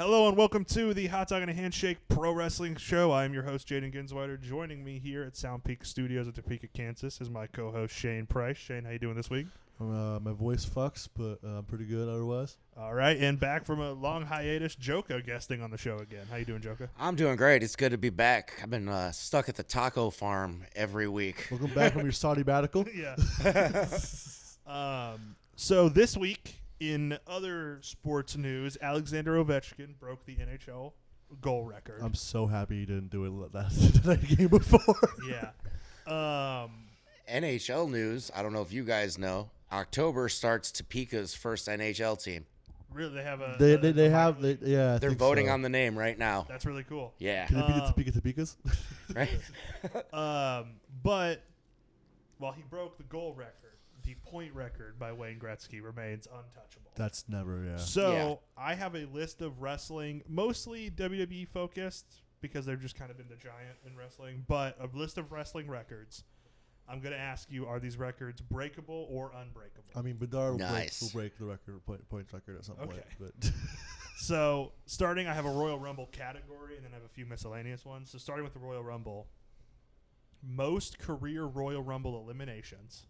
Hello and welcome to the Hot Dog and a Handshake Pro Wrestling Show. I am your host, Jayden Ginsweider. Joining me here at Sound Peak Studios at Topeka, Kansas is my co-host, Shane Price. Shane, how you doing this week? My voice fucks, but I'm pretty good otherwise. All right, and back from a long hiatus, Jolka guesting on the show again. How you doing, Jolka? I'm doing great. It's good to be back. I've been stuck at the taco farm every week. Welcome back from your Saudi radical. Yeah. So this week, in other sports news, Alexander Ovechkin broke the NHL goal record. I'm so happy you didn't do it that game before. Yeah. NHL news, I don't know if you guys know, October starts Topeka's first NHL team. Really, they have a... Yeah. They're voting on the name right now. That's really cool. Yeah. Can it be the Topekas? Right? But while he broke the goal record, the point record by Wayne Gretzky remains untouchable. That's never, yeah. So I have a list of wrestling, mostly WWE focused, because they've just kind of been the giant in wrestling, but a list of wrestling records. I'm going to ask you, are these records breakable or unbreakable? I mean, Bedard Nice. will break the points record at some point. Okay. But So starting, I have a Royal Rumble category, and then I have a few miscellaneous ones. So starting with the Royal Rumble, most career Royal Rumble eliminations.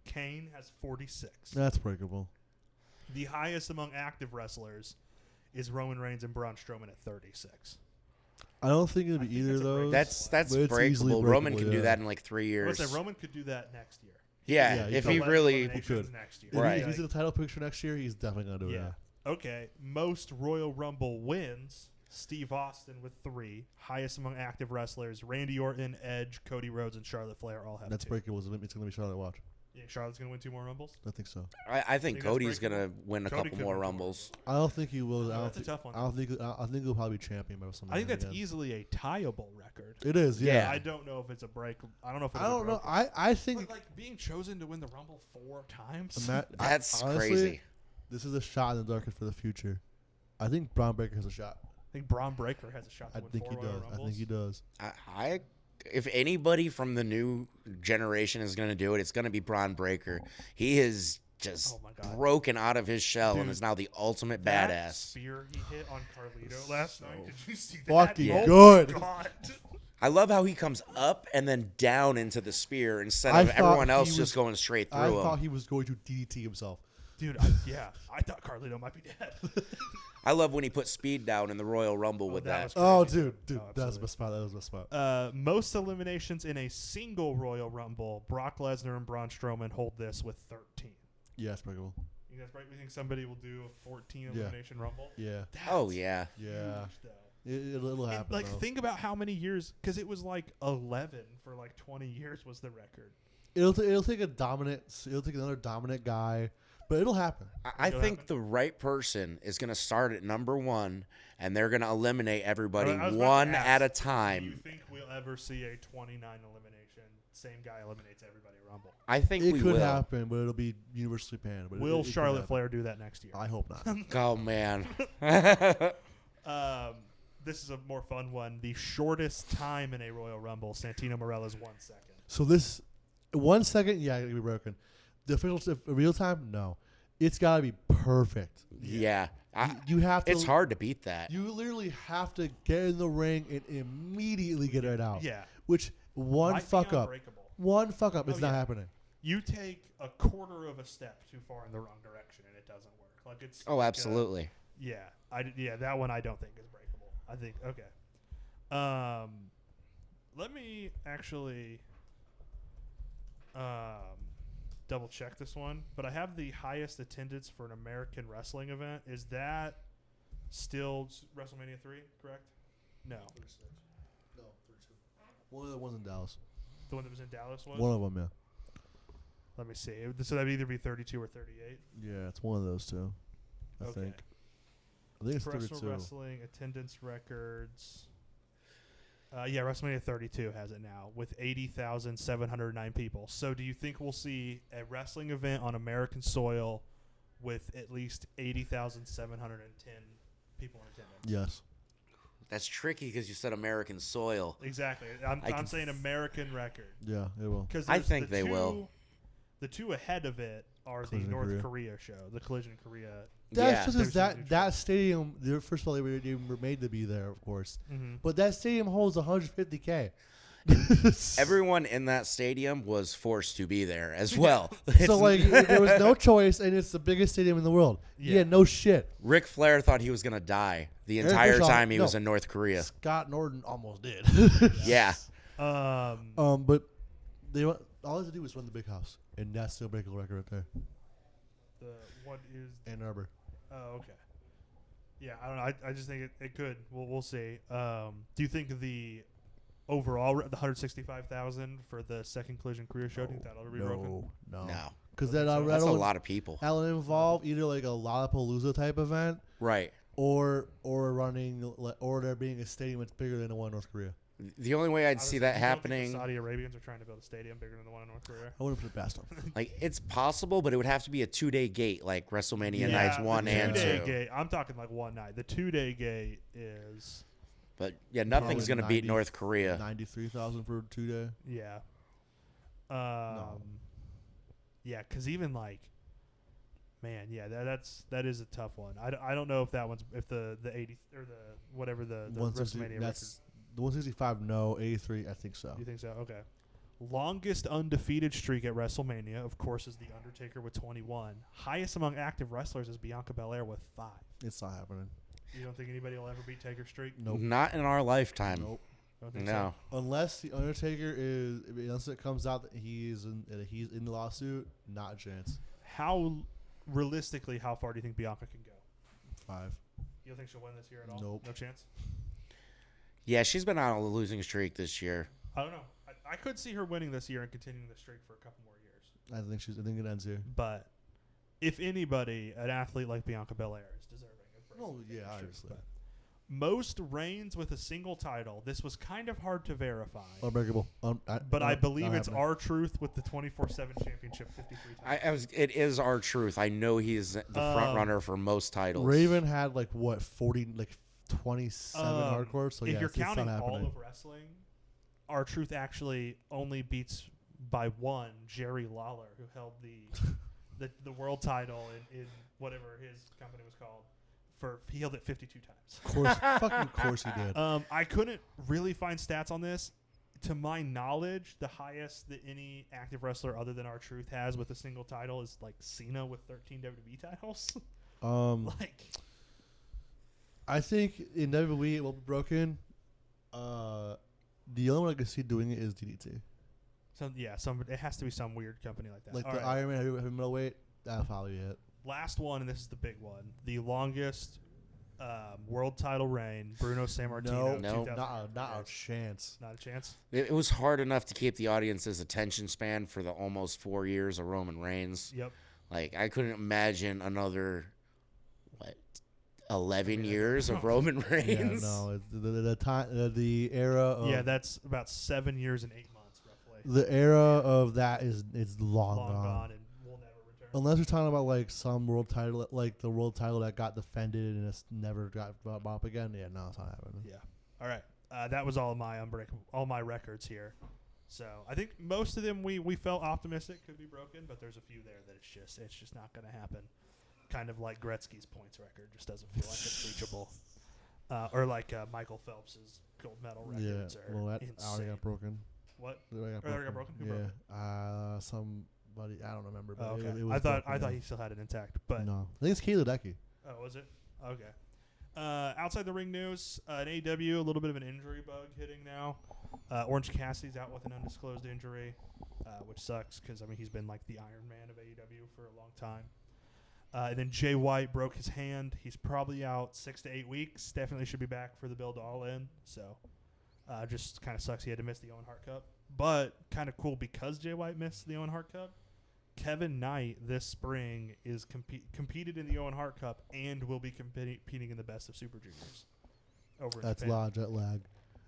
Kane has 46. that's breakable. The highest among active wrestlers is Roman Reigns and Braun Strowman at 36. I don't think it'd I be think either of those. That's but it's breakable. easily Roman breakable, can do yeah. that in like 3 I years. would say Roman could do that next year. Yeah, he if could. he 11 really... eliminations could. next year. If Right. he's in the title picture next year, he's definitely going to do it. Yeah. Okay. Most Royal Rumble wins. Steve Austin with 3. Highest among active wrestlers. Randy Orton, Edge, Cody Rhodes, and Charlotte Flair all have That's 2. breakable. It's going to be Charlotte Watch. You think Charlotte's going to win 2 more Rumbles? I think so. I think that's Cody's going breakable? to win a Cody couple could more win 2 Rumbles. I don't think he will. That's a tough one. I think he'll probably be champion by somebody. I think that's again. easily a tieable record. It is, yeah. Yeah. I don't know if it's a break. I don't know if it's I don't know. I think But like being chosen to win the Rumble 4 times. That's honestly, crazy. This is a shot in the dark for the future. I think Braun Breaker has a shot. I think Braun Breaker has a shot to I win think 4 he Royal does. Rumbles. I think he does. If anybody from the new generation is going to do it, it's going to be Braun Breaker. He is just Oh my God. broken out of his shell Dude, and is now the ultimate That badass. spear he hit on Carlito last night. Did you see that? fucking Oh good. my God. I love how he comes up and then down into the spear instead I of thought everyone else he just was- going straight I through thought him. he was going to DDT himself. Dude, I thought Carlito might be dead. I love when he put speed down in the Royal Rumble with that that. was crazy. Oh, dude, Oh, that's absolutely. my spot. That was my spot. Most eliminations in a single Royal Rumble, Brock Lesnar and Braun Strowman hold this with 13. Yeah, it's breakable. You guys right? We think somebody will do a 14 elimination Rumble? Yeah, Oh, yeah. yeah. Huge, though. It'll happen. Like, though. think about how many years, because it was like 11 for like 20 years was the record. It'll take another dominant guy, but it'll happen. I Go think happen. the right person is going to start at number 1, and they're going to eliminate everybody I was about to one ask, at a Do you time. think we'll ever see a 29 elimination, same guy eliminates everybody Rumble? I think It we could will. happen, but it'll be universally panned. But Will it could Charlotte happen. Flair do that next year? I hope not. Oh, man. This is a more fun one. The shortest time in a Royal Rumble, Santino Morella's 1 second. So this 1 second, yeah, it'll be broken. The official real time, no. It's got to be perfect. Yeah. You have to. It's hard to beat that. You literally have to get in the ring and immediately get it out. Yeah. Which one Might be fuck up, unbreakable. it's not yeah. happening. You take a quarter of a step too far in the wrong direction and it doesn't work. Like it's. Oh, like absolutely. that one I don't think is breakable. I think okay. Let me actually double check this one, but I have the highest attendance for an American wrestling event. Is that still WrestleMania 3, correct? No. No, 32. One of the ones in Dallas. The one that was in Dallas was? One of them, yeah. Let me see. So that'd either be 32 or 38. Yeah, it's one of those two. I think it's Professional 32. wrestling attendance records. Yeah, WrestleMania 32 has it now with 80,709 people. So do you think we'll see a wrestling event on American soil with at least 80,710 people in attendance? Yes. That's tricky because you said American soil. Exactly. I'm saying American record. Yeah, it will. Because I think they will. The two ahead of it are the Collision North Korea. Korea show, the Collision Korea. That's just 'cause There's that stadium. First of all, they were made to be there, of course. Mm-hmm. But that stadium holds 150K. Everyone in that stadium was forced to be there as well. So like there was no choice, and it's the biggest stadium in the world. Yeah, no shit. Ric Flair thought he was gonna die the Eric entire Bischoff- time he no. was in North Korea. Scott Norton almost did. Yeah. But they all they had to do was run the big house, and that's still breaking a record right there. What is Ann Arbor. Oh, okay. Yeah, I don't know. I just think it could. We'll see. Do you think the overall the 165,000 for the second Collision Korea show? Do you think that'll be broken? No. No. Because Don't think so. That's a lot of people. That'll involve either like a Lollapalooza type event, Right. or there being a stadium that's bigger than the one in North Korea. The only way I'd see that You don't think the happening, Saudi Arabians are trying to build a stadium bigger than the one in North Korea. I wouldn't put it past them. like it's possible, but it would have to be a 2-day gate like WrestleMania Yeah, nights 1 the and 2. 2-day gate. I'm talking like one night. The 2-day gate is But yeah, nothing's Probably gonna beat 90 North Korea. 93,000 for 2 day. yeah. No. Yeah, because even like, man, yeah, that is a tough one. I don't know if that one's if the 80 or the whatever the 160, WrestleMania that's the 165. No, 83. I think so. record. You think so? Okay. Longest undefeated streak at WrestleMania, of course, is The Undertaker with 21. Highest among active wrestlers is Bianca Belair with 5. It's not happening. You don't think anybody will ever beat Taker's streak? Nope. Not in our lifetime. Nope. Don't think No. Unless the Undertaker unless it comes out that he's in the lawsuit, not a chance. How realistically, how far do you think Bianca can go? 5. You don't think she'll win this year at all? Nope. No chance. Yeah, she's been on a losing streak this year. I don't know. I could see her winning this year and continuing the streak for a couple more years. I think it ends here. But if anybody, an athlete like Bianca Belair is deserving of breaking Oh, the yeah, streak. obviously. But most reigns with a single title. This was kind of hard to verify. Unbreakable. But I believe it's happening. R-Truth with the 24/7 championship 53 times. It is our truth. I know he's the front runner for most titles. Raven had 27 hardcore. So if yeah, you're it's not counting all happening. of wrestling, R-Truth actually only beats by one Jerry Lawler, who held the world title in whatever his company was called. He held it 52 times. Of course he did. I couldn't really find stats on this. To my knowledge, the highest that any active wrestler other than R-Truth has with a single title is like Cena with 13 WWE titles. I think in WWE it will be broken. The only one I can see doing it is DDT. It has to be some weird company like that. Like All the right. Iron Man heavy middleweight. That'll probably be it. Last one, and this is the big one. The longest world title reign, Bruno Sammartino. No. 2000. Not a chance. Not a chance. It was hard enough to keep the audience's attention span for the almost 4 years of Roman Reigns. Yep. Like, I couldn't imagine another, 11 years of Roman Yeah, Reigns? no. It's the time, the era of Yeah, that's about 7 years and 8 months, roughly. the era of that is long Long gone. gone and will never return. Unless you're talking about some world title, like the world title that got defended and it's never got brought up again. Yeah, no, it's not happening. Yeah. All right. That was all my records here. So I think most of them we felt optimistic could be broken, but there's a few there that it's just not going to happen. Kind of like Gretzky's points record just doesn't feel like it's reachable, or like Michael Phelps's gold medal records Yeah, are well, that insane. already got broken. What? It already got broken? Who broke Yeah, somebody I don't remember. But Oh, okay. it was I thought broken, he still had it intact, but no, I think it's Kayla Decky. oh, was it? Okay. Outside the ring news, in AEW, a little bit of an injury bug hitting now. Orange Cassidy's out with an undisclosed injury, which sucks because he's been like the Iron Man of AEW for a long time. And then Jay White broke his hand. He's probably out 6 to 8 weeks. Definitely should be back for the build to All In. So, just kind of sucks he had to miss the Owen Hart Cup. But kind of cool because Jay White missed the Owen Hart Cup. Kevin Knight this spring is competed in the Owen Hart Cup and will be competing in the Best of Super Juniors. Over in That's a Japan. lot of jet lag.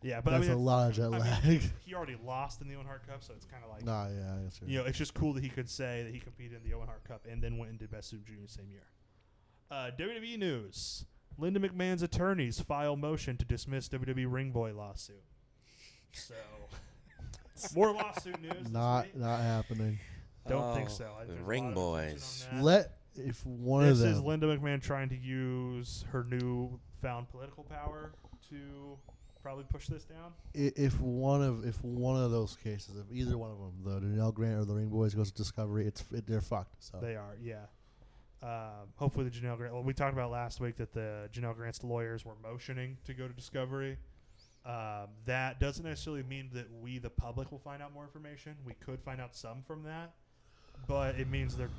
Yeah, but That's a lot of jet lag. He already lost in the Owen Hart Cup, so it's kind of like Nah, yeah, that's true. it's just cool that he could say that he competed in the Owen Hart Cup and then went and did Best Super Juniors same year. WWE news: Linda McMahon's attorneys file motion to dismiss WWE Ring Boy lawsuit. So, more lawsuit news. Not this week. happening. Don't think so. I The there's a Ring lot of attention Boys. on that. If one This of is them, Linda McMahon trying to use her newfound political power to probably push this down. if one of those cases, if either one of them, the Janelle Grant or the Ring Boys goes to Discovery, they're fucked. So They are, yeah. Hopefully the Janelle Grant. Well, we talked about last week that the Janelle Grant's lawyers were motioning to go to Discovery. That doesn't necessarily mean that we, the public, will find out more information. We could find out some from that, but it means they're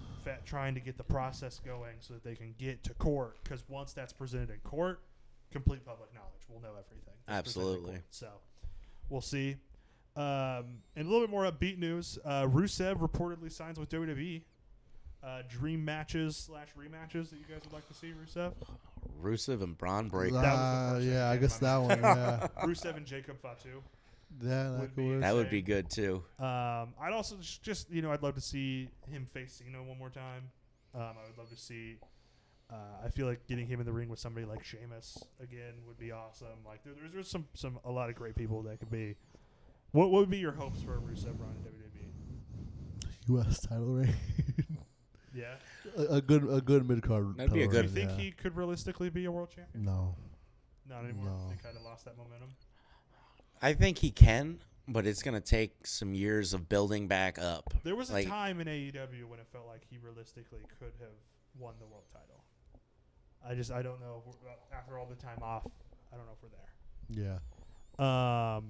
trying to get the process going so that they can get to court. Because once that's presented in court, complete public knowledge. We'll know everything. Absolutely. So we'll see. And a little bit more upbeat news. Rusev reportedly signs with WWE. Dream matches / rematches that you guys would like to see, Rusev? Rusev and Braun Breaker. That was the first thing yeah, I that guess came to that my one. Yeah, Rusev and Jacob Fatu. yeah, that Would could be work. That would be good too. I'd also just I'd love to see him face Cena one more time. I would love to see. I feel like getting him in the ring with somebody like Sheamus again would be awesome. Like there's a lot of great people that could be. What would be your hopes for a Rusev run in WWE? U.S. title reign. Yeah. a good mid card. That'd be a Do good- you think he could realistically be a world champion? No. Not anymore. No. They kind of lost that momentum. I think he can, but it's going to take some years of building back up. There was a Like- time in AEW when it felt like he realistically could have won the world title. I don't know. After all the time off, I don't know if we're there. Yeah.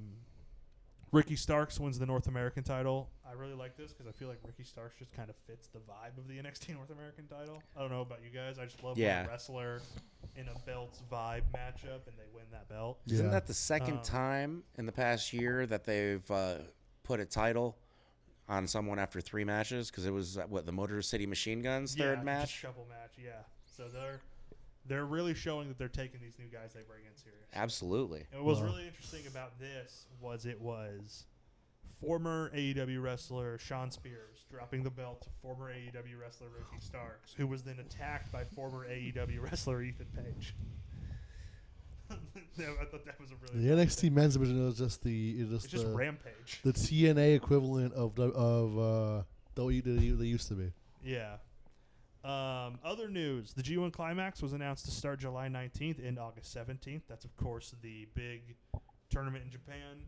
Ricky Starks wins the North American title. I really like this because I feel like Ricky Starks just kind of fits the vibe of the NXT North American title. I don't know about you guys. I just love when a wrestler in a belts vibe matchup and they win that belt. Isn't Yeah. that the second time in the past year that they've put a title on someone after 3 matches? Because it was, the Motor City Machine Guns third Just match? shuffle match, yeah. So they're really showing that they're taking these new guys they bring in serious. Absolutely. And what was Wow. really interesting about this was it was former AEW wrestler Sean Spears dropping the belt to former AEW wrestler Ricky Starks, who was then attacked by former AEW wrestler Ethan Page. I thought that was a really The NXT men's division is just it's just Rampage. the TNA equivalent of WWE they used to be. Yeah. Other news: the G1 Climax was announced to start July 19th and August 17th. That's of course the big tournament in Japan.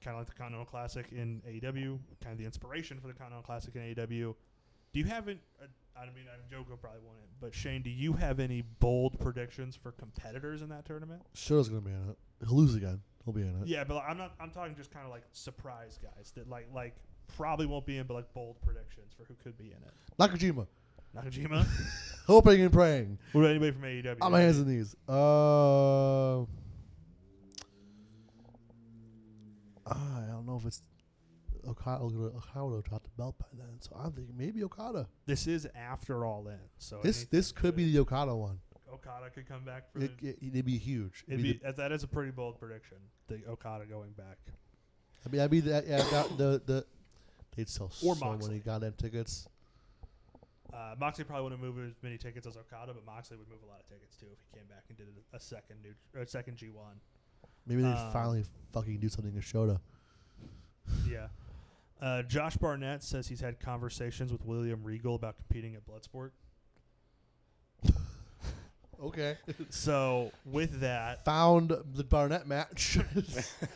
Kind of like the Continental Classic in AEW, kind of the inspiration for the Continental Classic in AEW. Do you have it? I mean, Joko probably won it, but Shane, do you have any bold predictions for competitors in that tournament? Show's gonna be in it. He'll lose again. He'll be in it. Yeah, but I'm talking just kind of like surprise guys that like probably won't be in, but like bold predictions for who could be in it. Nakajima. Nakajima. Hoping and praying. What about anybody from AEW? On my hands and knees. I don't know if it's Okada. Okada would have dropped the belt by then, so I'm thinking maybe Okada. This is after All In, so This could be the Okada one. Okada could come back for It'd be huge. that is a pretty bold prediction. The Okada going back. I'd be that. Yeah, they'd sell Or so Moxley. many goddamn tickets. Moxley probably wouldn't move as many tickets as Okada, but Moxley would move a lot of tickets too if he came back and did a second G1. Maybe they finally fucking do something to Shota. Yeah. Josh Barnett says he's had conversations with William Regal about competing at Bloodsport. Okay. So with that, Found the Barnett match.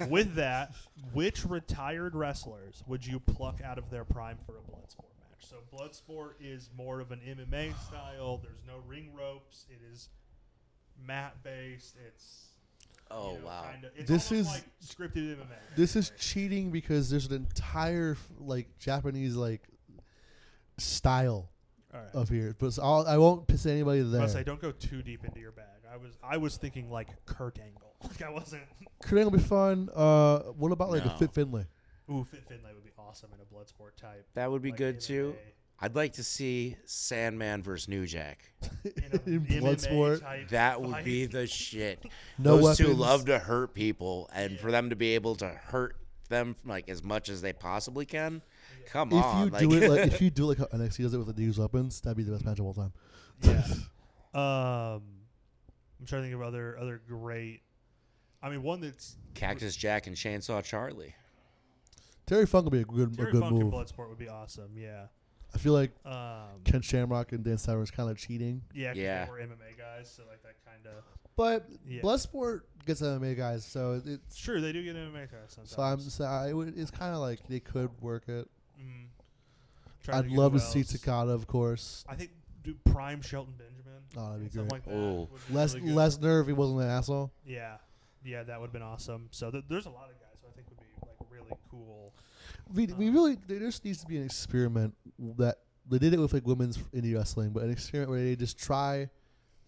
with that, which retired wrestlers would you pluck out of their prime for a Bloodsport match? So Bloodsport is more of an MMA style. There's no ring ropes. It is mat based. It's Wow. it's This almost is- like scripted MMA. This is cheating because there's an entire Japanese style All right. of here. But I won't piss anybody I there. was say, don't go too deep into your bag. I was thinking like Kurt Angle. Like I wasn't. Kurt Angle will be fun. What about a No. Fit Finlay? Ooh, Fit Finlay would be awesome in a Bloodsport type. That would be like good MMA. too. I'd like to see Sandman versus New Jack. In MMA Bloodsport? type That would fight. be the shit. No Those two weapons. love to hurt people, and for them to be able to hurt them as much as they possibly can. Come If on, you do it if you do it like how NXT does it with the used weapons, that'd be the best match of all time. Yeah. I'm trying to think of other great. I mean, one that's Cactus Jack and Chainsaw Charlie. Terry Funk would be a good Terry Funk and move. Bloodsport would be awesome. Yeah. I feel like Um, Ken Shamrock and Dan Severn is kind of cheating. yeah, 'cause Yeah. they were MMA guys, so like that kind of. But Yeah. Bloodsport gets MMA guys, so It's it's true. They do get MMA guys sometimes. it's kind of like they could work it. Mhm. I'd love to see Takada, of course. I think prime Shelton Benjamin. Oh, that'd be Something great. like that. Oh. would be Les really good. Lesnar if he wasn't an asshole. Yeah, that would have been awesome. So there's a lot of guys who I think would be like really cool. We really there just needs to be an experiment that they did it with like women's indie wrestling, but an experiment where they just try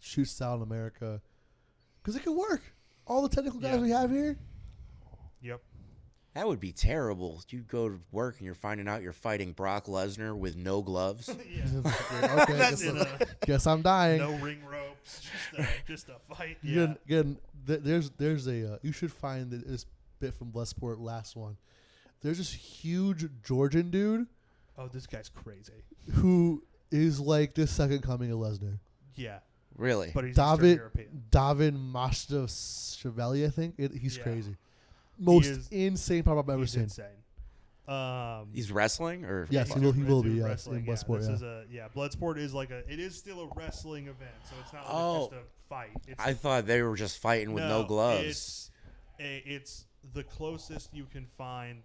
shoot style in America because it could work. All the technical guys Yeah. we have here. Yep. That would be terrible. You go to work and you're finding out you're fighting Brock Lesnar with no gloves. Yeah. Okay, That's in a guess I'm dying. no ring ropes, just a fight. Again, Yeah. there's a you should find this bit from Bloodsport last one. There's this huge Georgian dude Oh, this guy's crazy. who is like the second coming of Lesnar. Yeah, Really? but he's Eastern David European. Mastashvili, I think. He's Yeah. crazy. Most is- insane pop I've ever He's seen. insane. He's wrestling, or Yes, he's he will doing be, yes, wrestling, in yeah. Bloodsport, This yeah. is Bloodsport is like it is still a wrestling event, so it's not like Oh. just a fight. It's I thought they were just fighting with no gloves. It's the closest you can find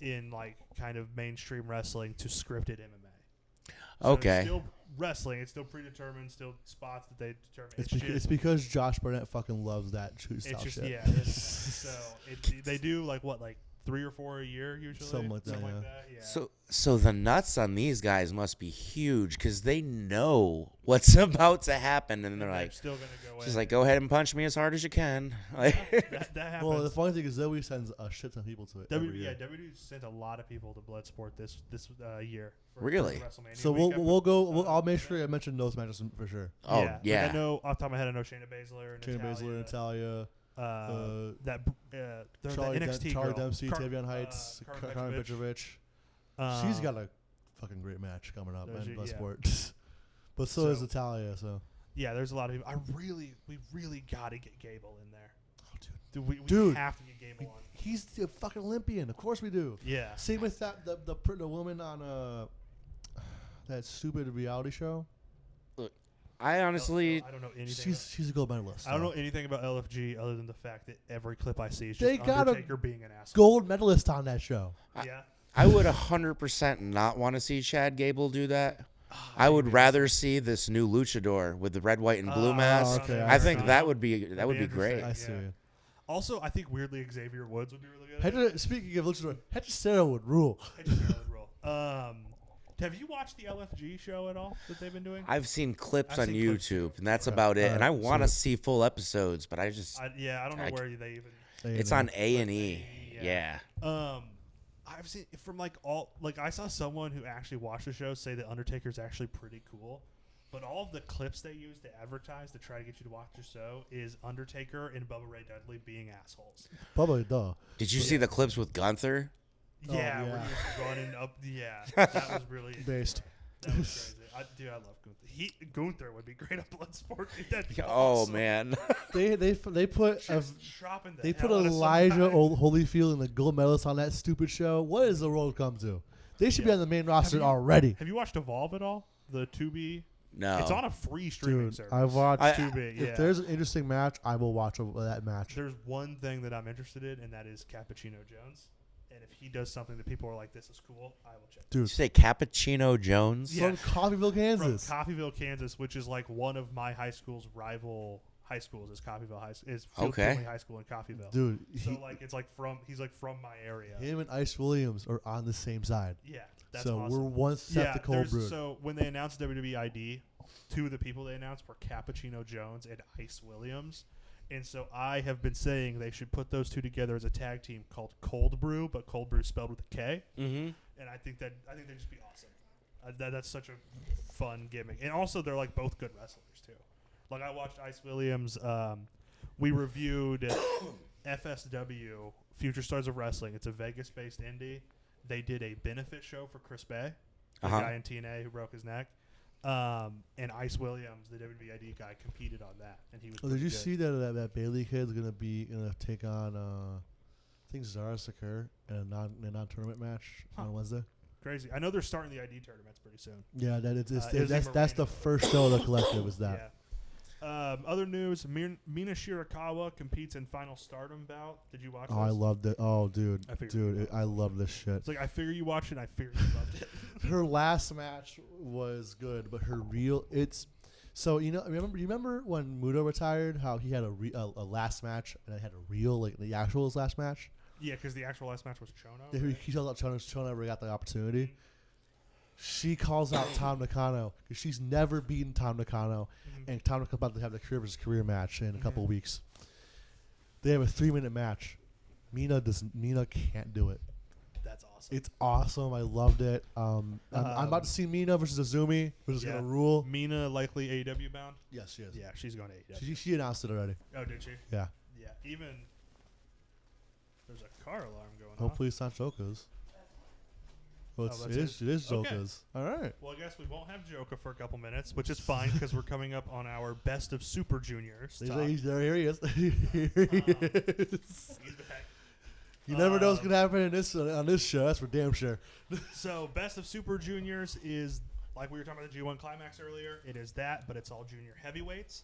in like kind of mainstream wrestling to scripted MMA. So Okay. It's still wrestling. It's still predetermined. Still spots that they determine. It's because Josh Barnett fucking loves that shoot style It's just shit. yeah. They do like 3 or 4 a year usually. Something like that, Yeah. So the nuts on these guys must be huge because they know what's about to happen, and they're like, still gonna go in. just like, go ahead and punch me as hard as you can. Like, that happens. Well, the funny thing is Zoe sends a shit ton of people to it. every year. WWE sent a lot of people to Bloodsport this year. For Really? WrestleMania So week. we'll go. I'll make sure I mention those matches for sure. oh Like, yeah. I know off the top of my head. I know Shayna Baszler, Shayna Baszler, Natalia, that Charlie, NXT Charlie girl. Dempsey, Tavion Heights, Karen Karen Petrovic. Petrovic. She's got a fucking great match coming up Does in she? Bloodsport. But so is Natalia. So Yeah, there's a lot of people. We really got to get Gable in there. dude, We Dude. have to get Gable on. he's a fucking Olympian. Of course we do. Yeah. Same with that the woman on that stupid reality show. I honestly, I don't know anything. She's a gold medalist. I don't so. know anything about LFG other than the fact that every clip I see is They just got a Undertaker being an asshole. gold medalist on that show. Yeah. I would 100% not want to see Chad Gable do that. I would rather see this new luchador with the red, white, and blue mask. okay, I think okay. that would be interesting. great. I see. Yeah. Also, I think weirdly Xavier Woods would be really good. Speaking of luchador, Hechicero would rule. Have you watched the LFG show at all that they've been doing? I've seen clips I've on seen clips YouTube, too. and that's about it. All And I right, want to so- see full episodes, but I just I don't know I- where they even. it's on A&E. Yeah. Yeah. I've seen from I saw someone who actually watched the show say that Undertaker's actually pretty cool, but all of the clips they use to advertise to try to get you to watch the show is Undertaker and Bubba Ray Dudley being assholes. Probably duh. Did you see the clips with Gunther? Oh, Yeah, where yeah. he was running up. Yeah, that was really Based. That was crazy. I love Gunther. Gunther would be great at Bloodsport. That'd be Oh awesome. man. They put Just chopping the they put hell out of Elijah somebody. Holyfield and the gold medalist on that stupid show. What is the world come to? They should be Yeah. on the main roster you- already. Have you watched Evolve at all? The Tubi. No. It's on a free streaming Dude, service. I've watched. Tubi. Yeah. If there's an interesting match, I will watch that match. There's one thing that I'm interested in, and that is Cappuccino Jones. And if he does something that people are like, "This is cool," I will check. Did you Dude, say Cappuccino Jones? Yeah. from Coffeyville, From Kansas. Coffeyville, Kansas, which is like one of my high school's rival high schools, is Coffeyville High is Field Okay. Finley High School in Coffeyville. Dude, So like it's like he's from my area. him and Ice Williams are on the same side. Yeah, that's So awesome. we're one step to cold brew. So when they announced WWE ID, two of the people they announced were Cappuccino Jones and Ice Williams. And so I have been saying they should put those two together as a tag team called Cold Brew, but Cold Brew spelled with a K. Mm-hmm. And I think they'd just be awesome. That's such a fun gimmick. And also they're like both good wrestlers too. Like I watched Ice Williams. We reviewed FSW, Future Stars of Wrestling. It's a Vegas-based indie. They did a benefit show for Chris Bay, the guy in TNA who broke his neck. And Ice Williams, the WWID guy, competed on that, and he was. Oh, did you see that Bailey kid's gonna take on think Zara Sakura in a non-tournament match on Wednesday. Crazy. I know they're starting the ID tournaments pretty soon. Yeah, Izzy that's the first show of the collective is that. Yeah. Other news: Mina Shirakawa competes in Final Stardom bout. Did you watch? Oh, this? I loved it. Oh, dude, I I love this shit. It's like I figure you watched it. I figure you loved it. Her last match was good, but her real so remember when Muto retired? How he had a last match and I had a real the actual his last match. Yeah, because the actual last match was Chono. Yeah, he calls out Chono. Chono never got the opportunity. She calls out Tom Nakano because she's never beaten Tom Nakano, and Tom Nakano's about to have the career versus career match in a couple of weeks. They have a 3-minute match. Mina can't do it. That's awesome. It's awesome. I loved it. I'm about to see Mina versus Azumi, which is gonna rule. Mina likely AEW bound. Yes, she is. Yeah, she's going to AEW. She announced it already. Oh, did she? Yeah. Yeah. Even there's a car alarm going Hopefully it's not Jolka's. Well, it is Jolka's. Okay. All right. Well, I guess we won't have Jolka for a couple minutes, which is fine because we're coming up on our Best of Super Juniors. Here he is. Here he is. He's back. You never know what's gonna happen on this show. That's for damn sure. So, Best of Super Juniors is like we were talking about the G1 Climax earlier. It is that, but it's all junior heavyweights.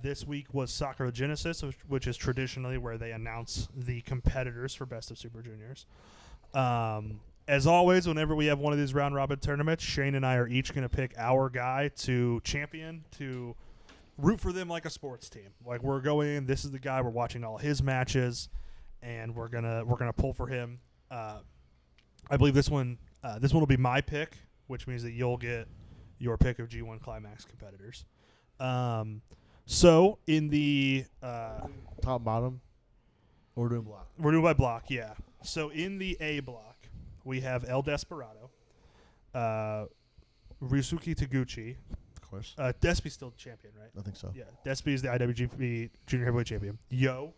This week was Sakura Genesis, which is traditionally where they announce the competitors for Best of Super Juniors. As always, whenever we have one of these round robin tournaments, Shane and I are each going to pick our guy to champion, to root for them like a sports team. Like we're going in, this is the guy, we're watching all his matches, and we're gonna pull for him. I believe this one will be my pick, which means that you'll get your pick of G1 Climax competitors. So in the top bottom, or doing block. We're doing by block, yeah. So in the A block, we have El Desperado, Ryusuke Taguchi. Of course. Despy's still champion, right? I think so. Yeah, Despy is the IWGP Junior Heavyweight Champion. Yo,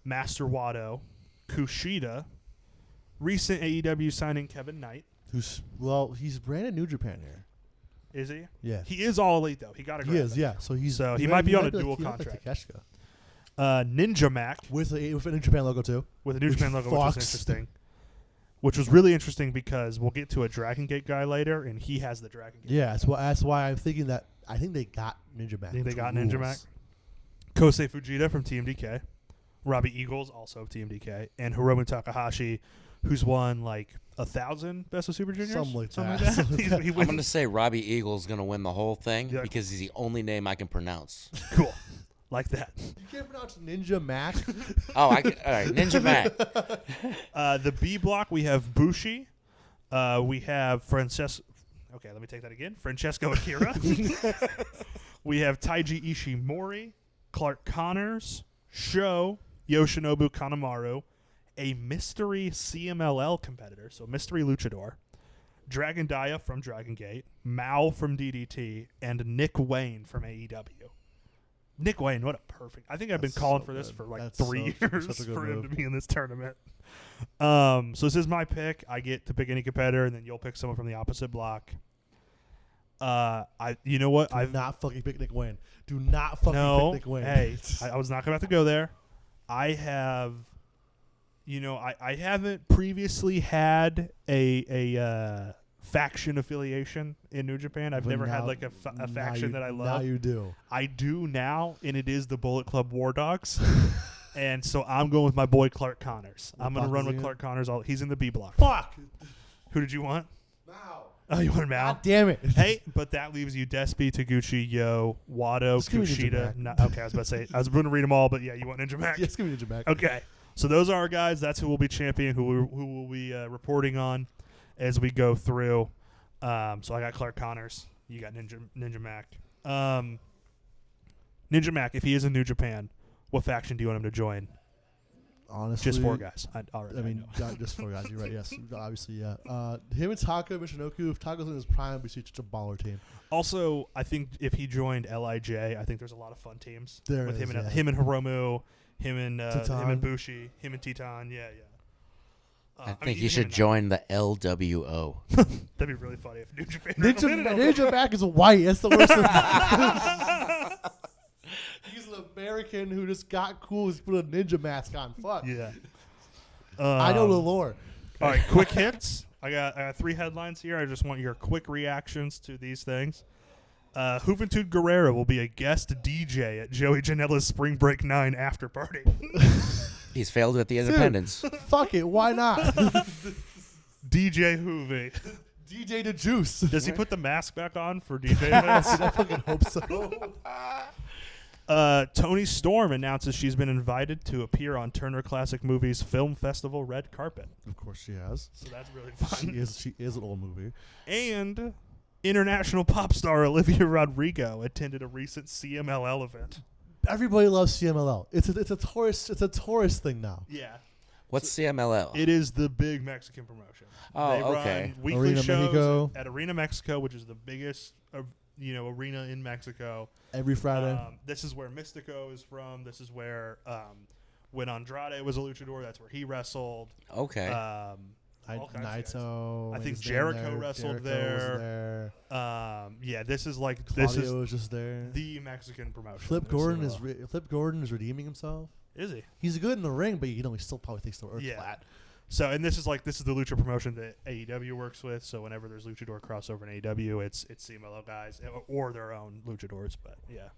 Master Wado, Kushida, recent AEW signing Kevin Knight. He's branded New Japan here. Is he? Yeah. He is all elite though. He got a grab. He is, yeah. So he might be on a dual like contract. Takeshita. Ninja Mac with a New Japan logo too. With a New Japan logo, which was interesting. Which was really interesting because we'll get to a Dragon Gate guy later, and he has the Dragon Gate. Yeah, that's why I'm thinking that. I think they got Ninja Mac. I think they got Ninja Mac. Kosei Fujita from TMDK. Robbie Eagles, also of TMDK. And Hiromu Takahashi, who's won like 1,000 Best of Super Juniors? Something like that. I'm going to say Robbie Eagle's going to win the whole thing Yeah. because he's the only name I can pronounce. Cool. Like that. You can't pronounce Ninja Mac. All right, Ninja Mac. The B block, we have Bushi. We have Francesco. Okay, let me take that again. Francesco Akira. We have Taiji Ishimori, Clark Connors, Sho, Yoshinobu Kanemaru, a mystery CMLL competitor, so mystery luchador, Dragon Dia from Dragon Gate, Mao from DDT, and Nick Wayne from AEW. Nick Wayne, what a perfect. I think I've been calling for this for like 3 years for him to be in this tournament. So this is my pick. I get to pick any competitor, and then you'll pick someone from the opposite block. You know what? I've not fucking picked Nick Wayne. Do not fucking pick Nick Wayne. Hey, I was not about to go there. I have, I haven't previously had a faction affiliation in New Japan. I've never had like a faction that I love. Now you do. I do now, and it is the Bullet Club War Dogs. And so I'm going with my boy Clark Connors. I'm going to run with Clark Connors. He's in the B block. Fuck. Who did you want? Mao. Oh, you want Mao? God damn it. Hey, but that leaves you Despy, Taguchi, Yo, Wado, Kushida. Okay, I was about to say, I was going to read them all, but yeah, you want Ninja Mac? Yes, give me Ninja Mac. Okay. So those are our guys. That's who will be champion, who will be reporting on as we go through. So I got Clark Connors. You got Ninja Mac. Ninja Mac, if he is in New Japan, what faction do you want him to join? Honestly, just 4 guys. Just 4 guys. You're right. Yes, obviously, yeah. Him and Taka Michinoku. If Taka's in his prime, we see such a baller team. Also, I think if he joined LIJ, I think there's a lot of fun teams with him and Hiromu, him and Bushi, him and Titan. Yeah. I think he should join the LWO. That'd be really funny if New Japan. Ninja Mac is white. That's the worst. He's an American who just got cool. He's put a ninja mask on. Fuck. Yeah. I know the lore. All right, quick hits. I got 3 headlines here. I just want your quick reactions to these things. Juventud Guerrero will be a guest DJ at Joey Janela's Spring Break 9 after party. He's failed at the Independence. Fuck it. Why not? DJ Hoovy. DJ the Juice. Does he put the mask back on for DJ? I fucking hope so. Toni Storm announces she's been invited to appear on Turner Classic Movies Film Festival red carpet. Of course she has. So that's really fun. She is an old movie. And international pop star Olivia Rodrigo attended a recent CMLL event. Everybody loves CMLL. It's a tourist thing now. Yeah. What's CMLL? It is the big Mexican promotion. Oh, they okay. Run weekly Arena shows Mexico. at Arena Mexico, which is the biggest arena in Mexico. Every Friday. This is where Mystico is from. This is where when Andrade was a luchador, that's where he wrestled. Okay. All kinds of guys. Naito. I think was Jericho there. wrestled Jericho there. was Yeah, this is like Claudio was just there. the Mexican promotion. Flip Gordon is redeeming himself. Is he? He's good in the ring, but he still probably thinks the earth flat. So, and this is the lucha promotion that AEW works with. So, whenever there's luchador crossover in AEW, it's CMLL guys or their own luchadors. But yeah,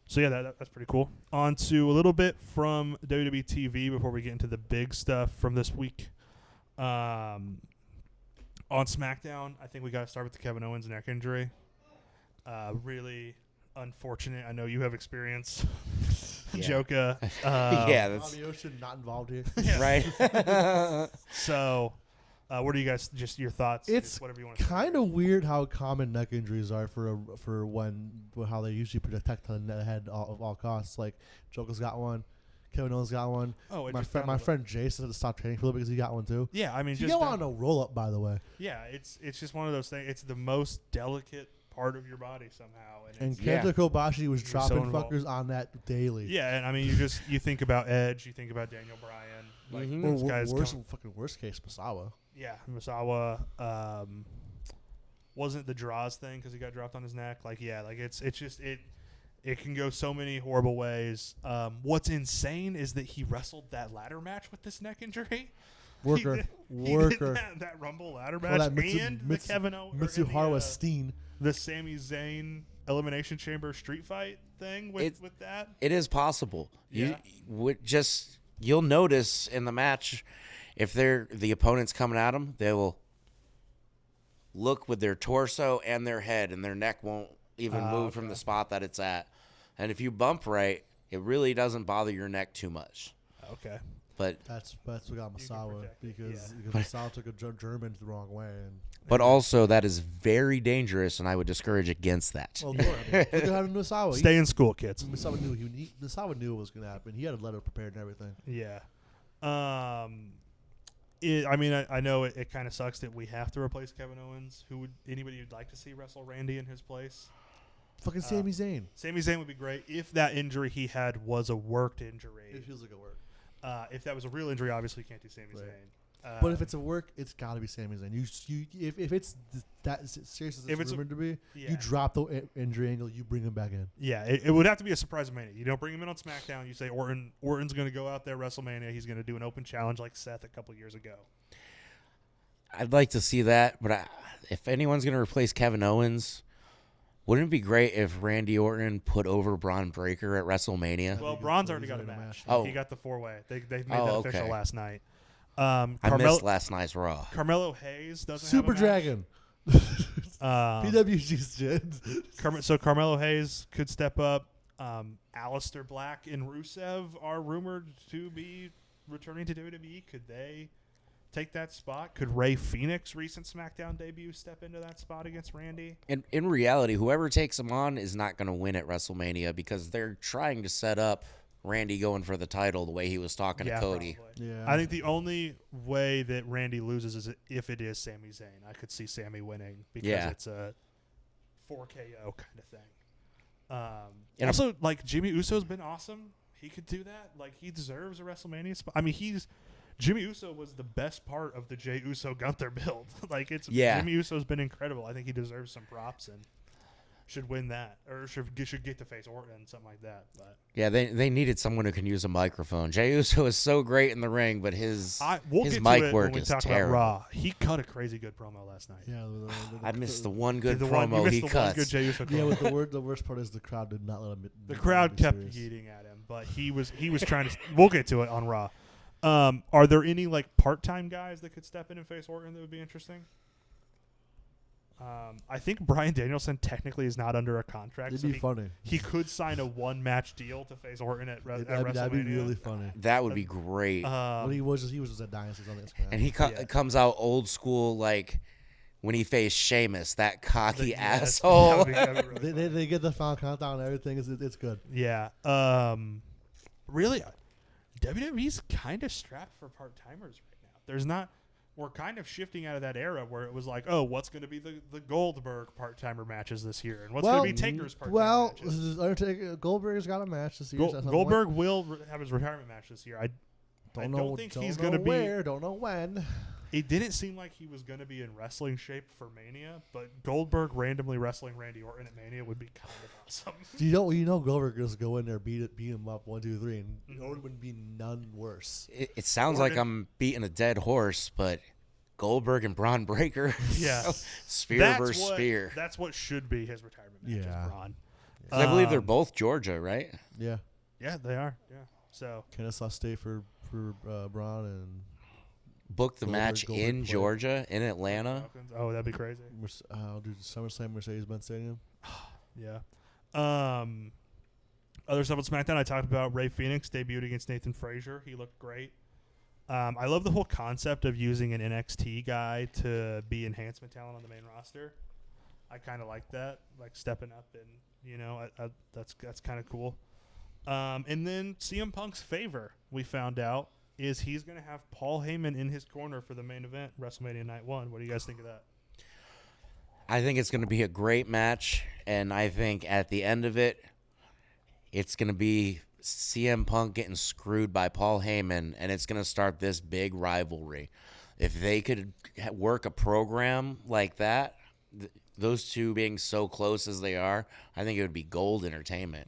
so yeah, that's pretty cool. On to a little bit from WWE TV before we get into the big stuff from this week. On SmackDown, I think we got to start with the Kevin Owens neck injury. Really unfortunate. I know you have experience. Yeah. Jolka. Yeah, that's Bobby Ocean not involved here. right. So, what are you guys? Just your thoughts? It's just whatever you want to kind of weird how common neck injuries are for how they usually protect the head at all costs. Like Joker's got one, Kevin Owens got one. Oh, my friend Jason had to stop training for a little bit because he got one too. Yeah, I mean, He just got on a roll up, by the way. yeah, it's just one of those things. It's the most delicate part of your body somehow, And it's, Yeah. Kenta Kobashi was You're dropping so involved. fuckers on that daily. yeah, and I mean, you think about Edge, you think about Daniel Bryan, like Mhm. those guys. Worst case, Masawa. Yeah, Misawa wasn't the draws thing because he got dropped on his neck. Like, yeah, like it's just it can go so many horrible ways. What's insane is that he wrestled that ladder match with this neck injury. Worker. He did that Rumble ladder match that and the Kevin Owens Mitsuharu Steen. the Sami Zayn Elimination Chamber street fight thing with that. It is possible. Yeah. You'll notice in the match if the opponent's coming at them, they will look with their torso and their head, and their neck won't even move from the spot that it's at. And if you bump right, it really doesn't bother your neck too much. Okay. But That's what got Masawa protect it, because yeah. Masawa took a German the wrong way. also that is very dangerous, and I would discourage against that. Well, look at Masawa. Stay in school, kids. Masawa knew what was going to happen. He had a letter prepared and everything. Yeah. I mean, I know it kind of sucks that we have to replace Kevin Owens. Anybody you'd like to see wrestle Randy in his place? Fucking Sami Zayn. Sami Zayn would be great if that injury he had was a worked injury. It feels like a work. If that was a real injury, obviously you can't do Sami Right. Zayn. But if it's a work, it's got to be Sami Zayn. If it's that serious as If it's it's rumored to be, yeah. you drop the injury angle, you bring him back in. Yeah, it would have to be a surprise mania. You don't bring him in on SmackDown. You say Orton's going to go out there WrestleMania. He's going to do an open challenge like Seth a couple years ago. I'd like to see that, but if anyone's going to replace Kevin Owens, wouldn't it be great if Randy Orton put over Braun Breaker at WrestleMania? Well, think Braun's it's already got a already a match. match. Oh. He got the 4-way. They made that Oh, official okay. last night. I missed last night's Raw. Carmelo Hayes doesn't Super have a match. Dragon. Um, PWG's Jens. So Carmelo Hayes could step up. Aleister Black and Rusev are rumored to be returning to WWE. Could they take that spot? Could Rey Fenix, recent SmackDown debut, step into that spot against Randy? In reality, whoever takes him on is not going to win at WrestleMania because they're trying to set up Randy going for the title the way he was talking to Cody. Probably. Yeah. I think the only way that Randy loses is if it is Sami Zayn. I could see Sami winning because it's a 4KO kind of thing. And also, like, Jimmy Uso's been awesome. He could do that. Like, he deserves a WrestleMania spot. I mean, Jimmy Uso was the best part of the Jey Uso Gunther build. Like, Jimmy Uso's been incredible. I think he deserves some props. And should win that, or should get to face Orton, something like that. But Yeah, they needed someone who can use a microphone. Jey Uso is so great in the ring, but his we'll his get mic to it work when we is talk terrible. about Raw. He cut a crazy good promo last night. Yeah, I missed the one good You promo missed he the one cuts. good Jey Uso yeah. promo. With the worst part is the crowd did not let him. The crowd kept eating at him, but he was trying to. We'll get to it on Raw. Are there any like part-time guys that could step in and face Orton that would be interesting? I think Bryan Danielson technically is not under a contract. It'd so be funny. He could sign a one-match deal to face Orton at WrestleMania. That'd be really funny. That would be great. When he was just at Dynasty on Instagram. And he comes out old school, like when he faced Sheamus, that cocky asshole. They get the final countdown and everything. It's good. Yeah. Really, WWE's kind of strapped for part-timers right now. There's not. We're kind of shifting out of that era where it was like, oh, what's going to be the Goldberg part-timer matches this year, and what's going to be Taker's part-timer matches. Undertaker Goldberg's got a match this year. Goldberg will have his retirement match this year. I don't think he's going to be. Don't know when. It didn't seem like he was going to be in wrestling shape for Mania, but Goldberg randomly wrestling Randy Orton at Mania would be kind of awesome. You know Goldberg just go in there, beat him up 1, 2, 3, and Orton would be none worse. It sounds like I'm beating a dead horse, but Goldberg and Braun Breaker, yeah, spear versus spear. That's what should be his retirement match. Yeah. Is Braun. I believe they're both Georgia, right? Yeah. Yeah, they are. Yeah. So Kennesaw State for Braun and book the match Goldberg in play. Georgia, in Atlanta. Oh, that'd be crazy. Do SummerSlam Mercedes-Benz Stadium. Yeah. Other stuff on SmackDown, I talked about Rey Fenix debuted against Nathan Frazier. He looked great. I love the whole concept of using an NXT guy to be enhancement talent on the main roster. I kind of like that, like stepping up, and that's kind of cool. And then CM Punk's favor, we found out, is he's going to have Paul Heyman in his corner for the main event, WrestleMania Night 1. What do you guys think of that? I think it's going to be a great match, and I think at the end of it, it's going to be CM Punk getting screwed by Paul Heyman, and it's going to start this big rivalry. If they could work a program like that, those two being so close as they are, I think it would be gold entertainment.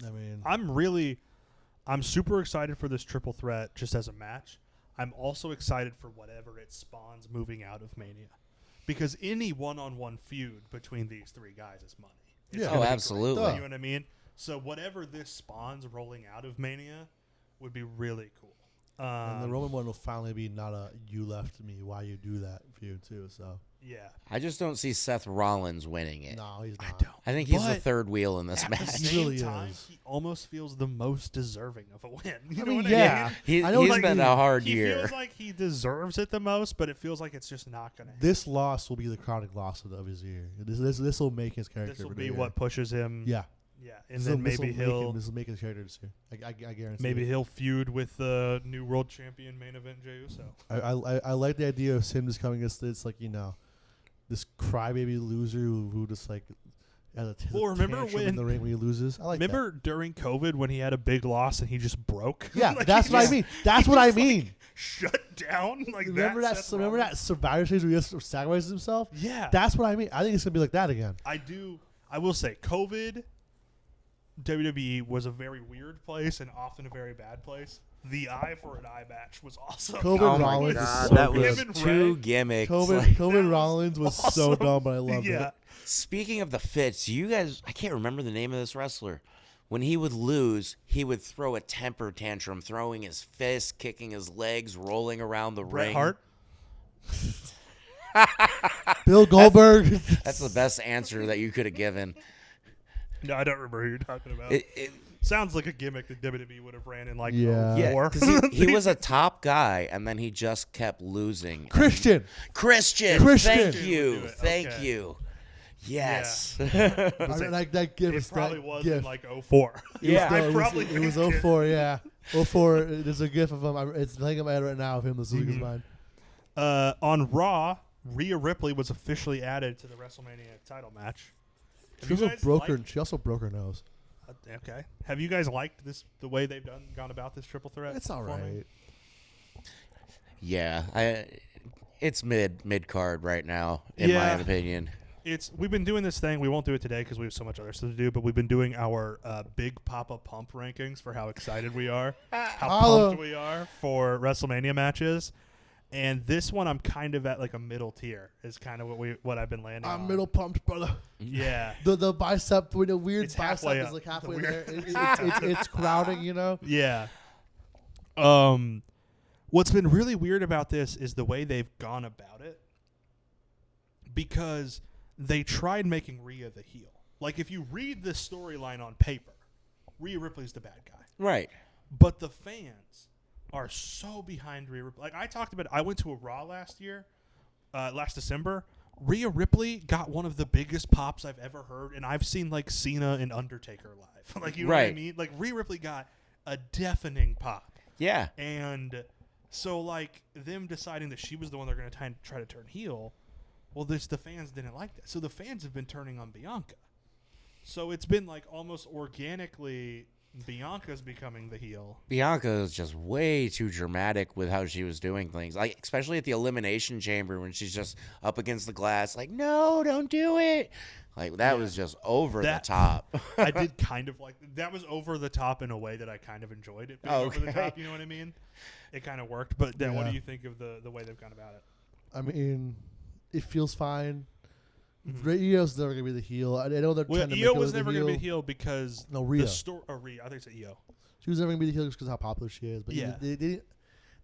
I mean, I'm super excited for this triple threat just as a match. I'm also excited for whatever it spawns moving out of Mania. Because any one-on-one feud between these three guys is money. It's Yeah. gonna Oh, be absolutely. great. You know what I mean? So whatever this spawns rolling out of Mania would be really cool. and the Roman one will finally be not a "you left me, why you do that" feud too. So Yeah. I just don't see Seth Rollins winning it. no, he's not. I don't. I think he's the But third wheel in this At match. the He same really time, is. he almost feels the most deserving of a win. You know mean, what yeah. I mean? I know He's what been you a mean. hard He year. feels like he deserves it the most, but it feels like it's just not going to happen. This loss will be the chronic loss of his year. This will make his character. This will for be the year. what pushes him. Yeah, Yeah. And then maybe this will make his character this year. I guarantee. maybe it. he'll feud with the new world champion main event Jey Uso. I like the idea of him just coming against this this crybaby loser who just like has a Well, remember tantrum when- in the ring when he loses. I like Remember during COVID when he had a big loss and he just broke? that. Yeah, Like, that's he what I just- mean. That's he what I just, like, mean. Shut down like Remember that. that? Seth Remember Rollins? that Survivor Series where he just sacrifices himself? Yeah. That's what I mean. I think it's gonna be like that again. I will say COVID, WWE was a very weird place and often a very bad place. The eye for an eye match was awesome. COVID Oh my Rollins is God, so that good. was Him and two Ray. gimmicks. COVID Like, was Rollins was so awesome. dumb, but I loved Yeah. it. speaking of the fits, you guys, I can't remember the name of this wrestler. When he would lose, he would throw a temper tantrum, throwing his fist, kicking his legs, rolling around the Bret ring. Hart. Bill Goldberg. That's the best answer that you could have given. No, I don't remember who you're talking about. It, Sounds like a gimmick that WWE would have ran in like Yeah. yeah, 04. because he was a top guy, and then he just kept losing. Christian. Christian, Christian. thank you, Would do it. Thank Okay. you. Yes. That gif It is probably that was gif. in like 04. Yeah. I No, probably it was think 04, yeah. 04, there's a gif of him. It's playing in my head right now of him losing his mind. On Raw, Rhea Ripley was officially added to the WrestleMania title match. Have She you also guys broke her. liked- She also broke her nose. Okay. Have you guys liked the way they've gone about this triple threat? It's all forming? right. Yeah, it's mid card right now, in my Yeah. opinion. We've been doing this thing. We won't do it today because we have so much other stuff to do. But we've been doing our big Papa Pump rankings for how excited we are, how pumped we are for WrestleMania matches. And this one, I'm kind of at like a middle tier. Is kind of what I've been landing on. I'm middle pumped, brother. Yeah. The bicep with the weird It's bicep halfway is up. like halfway The there. weird- It's crowding, you know. Yeah. What's been really weird about this is the way they've gone about it. Because they tried making Rhea the heel. Like, if you read this storyline on paper, Rhea Ripley's the bad guy. Right. But the fans are so behind Rhea Ripley. Like, I talked about it. I went to a Raw last December. Rhea Ripley got one of the biggest pops I've ever heard, and I've seen, like, Cena and Undertaker live. Like, you know what I mean? Like, Rhea Ripley got a deafening pop. Yeah. And so, like, them deciding that she was the one they're going to try to turn heel, well, the fans didn't like that. So the fans have been turning on Bianca. So it's been like almost organically Bianca's becoming the heel. Bianca is just way too dramatic with how she was doing things. Like, especially at the Elimination Chamber when she's just up against the glass, like, no, don't do it. Like, that was just over the top. I did kind of like that. Was over the top in a way that I kind of enjoyed it being over the top. You know what I mean? It kind of worked. But then what do you think of the way they've gone about it? I mean, it feels fine. Rhea's never gonna be the heel. I know they're trying to make Io her was the never heel. gonna be the heel because Rhea. Rhea. I think it's Io. She was never gonna be the heel just because how popular she is. But Yeah.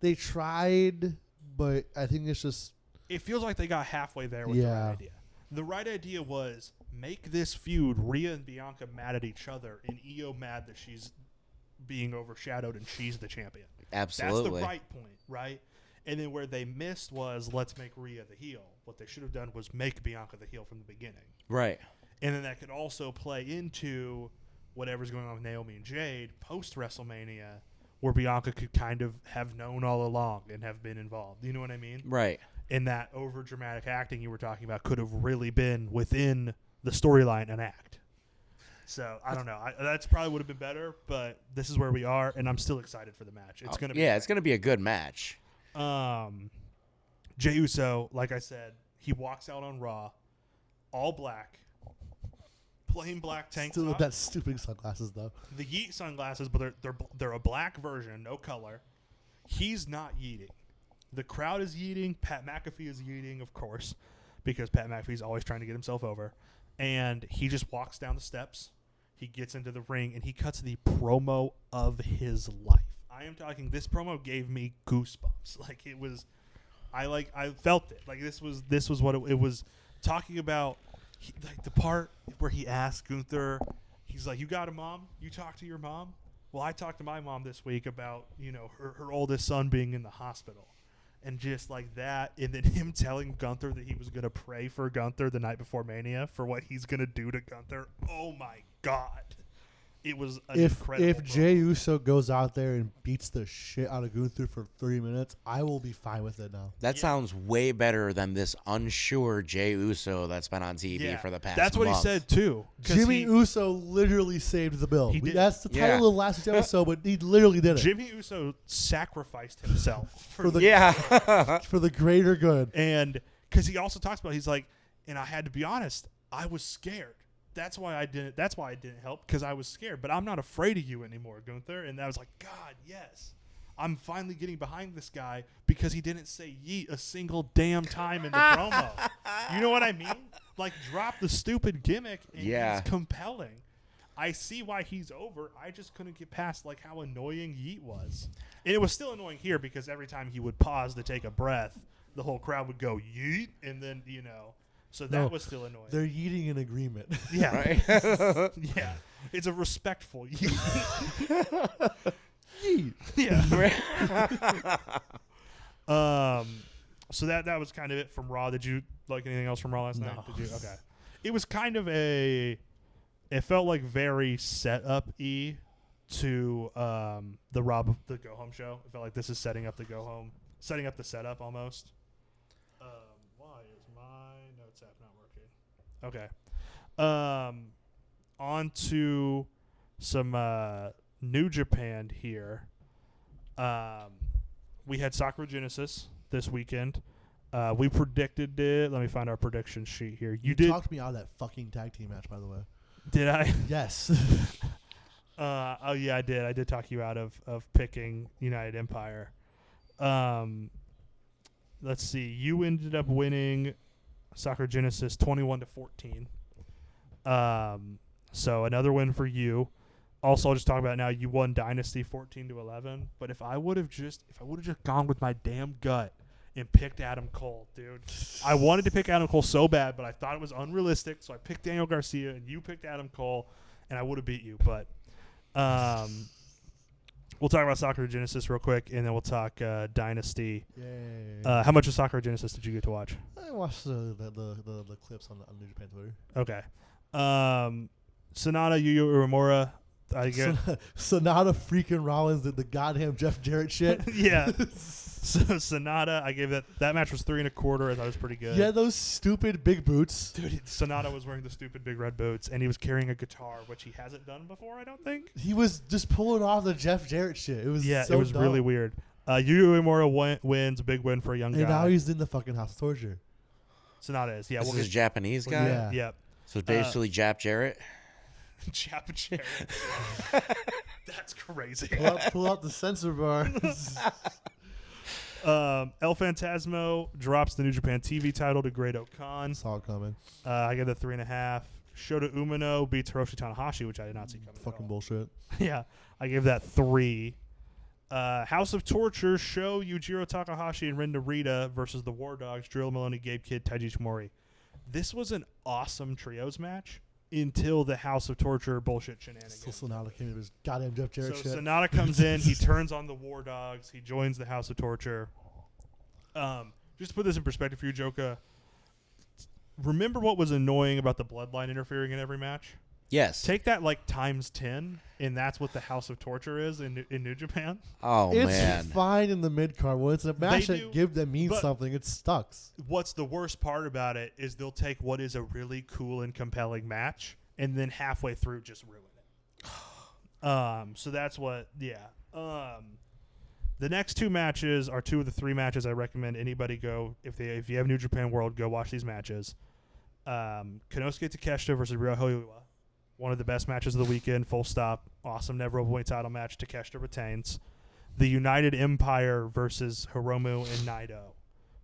they tried, but I think it's just. It feels like they got halfway there with the right idea. The right idea was make this feud Rhea and Bianca mad at each other, and Io mad that she's being overshadowed and she's the champion. Absolutely. That's the right point, right? And then where they missed was let's make Rhea the heel. What they should have done was make Bianca the heel from the beginning. Right. And then that could also play into whatever's going on with Naomi and Jade post-WrestleMania, where Bianca could kind of have known all along and have been involved. You know what I mean? Right. And that over-dramatic acting you were talking about could have really been within the storyline an act. So, I don't know. That's probably would have been better, but this is where we are, and I'm still excited for the match. It's gonna be it's going to be a good match. Jey Uso, like I said, he walks out on Raw, all black, plain black tank Still top. with that stupid sunglasses though. The Yeet sunglasses, but they're a black version, no color. He's not yeeting. The crowd is yeeting. Pat McAfee is yeeting, of course, because Pat McAfee's always trying to get himself over. And he just walks down the steps. He gets into the ring, and he cuts the promo of his life. I am talking. This promo gave me goosebumps. Like it was, I felt it. Like this was what it was talking about. Like the part where he asked Gunther, he's like, "You got a mom? You talk to your mom?" Well, I talked to my mom this week about her oldest son being in the hospital, and just like that, and then him telling Gunther that he was gonna pray for Gunther the night before Mania for what he's gonna do to Gunther. Oh my God. It was an incredible. If Jey Uso goes out there and beats the shit out of Gunther for 30 minutes, I will be fine with it now. That sounds way better than this unsure Jey Uso that's been on TV for the past That's what month. he said too. Jimmy Uso literally saved the bill. He did. That's the title of the last week's episode, but he literally did it. Jimmy Uso sacrificed himself for the greater good. And because he also talks about, he's like, and I had to be honest, I was scared. That's why I didn't help, because I was scared. But I'm not afraid of you anymore, Gunther. And I was like, God, yes. I'm finally getting behind this guy because he didn't say yeet a single damn time in the promo. You know what I mean? Like, drop the stupid gimmick, and he's compelling. I see why he's over. I just couldn't get past, like, how annoying Yeet was. And it was still annoying here because every time he would pause to take a breath, the whole crowd would go, Yeet, and then, so that was still annoying. They're eating in agreement. Yeah. Right? Yeah. It's a respectful yeet. Yeet. Yeah. So that was kind of it from Raw. Did you like anything else from Raw last night? Did you? Okay. It was kind of it felt like very set-up-y to the Go Home show. It felt like this is setting up the setup almost. Why is my notes app not working? Okay. On to some New Japan here. We had Sakura Genesis this weekend. We predicted it. Let me find our prediction sheet here. You did. talked me out of that fucking tag team match, by the way. Did I? Yes. Oh yeah, I did. I did talk you out of picking United Empire. Let's see. You ended up winning Soccer Genesis 21-14. So another win for you. Also, I'll just talk about it now. You won Dynasty 14-11. But if I would have just gone with my damn gut and picked Adam Cole, dude. I wanted to pick Adam Cole so bad, but I thought it was unrealistic, so I picked Daniel Garcia, and you picked Adam Cole, and I would have beat you. But we'll talk about Soccer Genesis real quick, and then we'll talk Dynasty. Yay. How much of Soccer Genesis did you get to watch? I watched the clips on New Japan Twitter. Okay. Sonata, Yuya Uemura. I get Sonata freaking Rollins did the goddamn Jeff Jarrett shit. yeah. So Sonata, I gave that match was 3 1/4. I thought it was pretty good. Yeah, those stupid big boots. Dude, Sonata was wearing the stupid big red boots, and he was carrying a guitar, which he hasn't done before, I don't think. He was just pulling off the Jeff Jarrett shit. It was it was dumb. really weird. Yuya Uemura wins, big win for a young guy. And now he's in the fucking House of Torture. Sonata is, yeah. This is Japanese guy? Yeah. Yep. So basically Jap Jarrett? Jap Jarrett. That's crazy. Pull out the censor bar. El Phantasmo drops the New Japan TV title to Great Okan. Saw it coming. I gave that 3.5. Shota Umino beats Hiroshi Tanahashi, which I did not see coming. Fucking bullshit. Yeah, I gave that 3. House of Torture show Yujiro Takahashi and Ren Narita versus the War Dogs, Drill Maloney, Gabe Kidd, Taiji Ishimori. This was an awesome trios match until the House of Torture bullshit shenanigans. Still Sonata came in his goddamn Jeff Jarrett shit. Sonata comes in, he turns on the War Dogs, he joins the House of Torture. Just to put this in perspective for you, Jolka, remember what was annoying about the Bloodline interfering in every match? Yes. Take that like times 10, and that's what the House of Torture is in New Japan. Oh, it's man. fine in the mid card. When it's a match that means something, it sucks. What's the worst part about it is they'll take what is a really cool and compelling match and then halfway through just ruin it. So that's what, yeah. The next 2 matches are 2 of the 3 matches I recommend anybody go. If you have New Japan World, go watch these matches. Konosuke Takeshita versus Ryo Hoiwa. One of the best matches of the weekend, full stop. Awesome never openweight title match. Takeshita retains. The United Empire versus Hiromu and Naito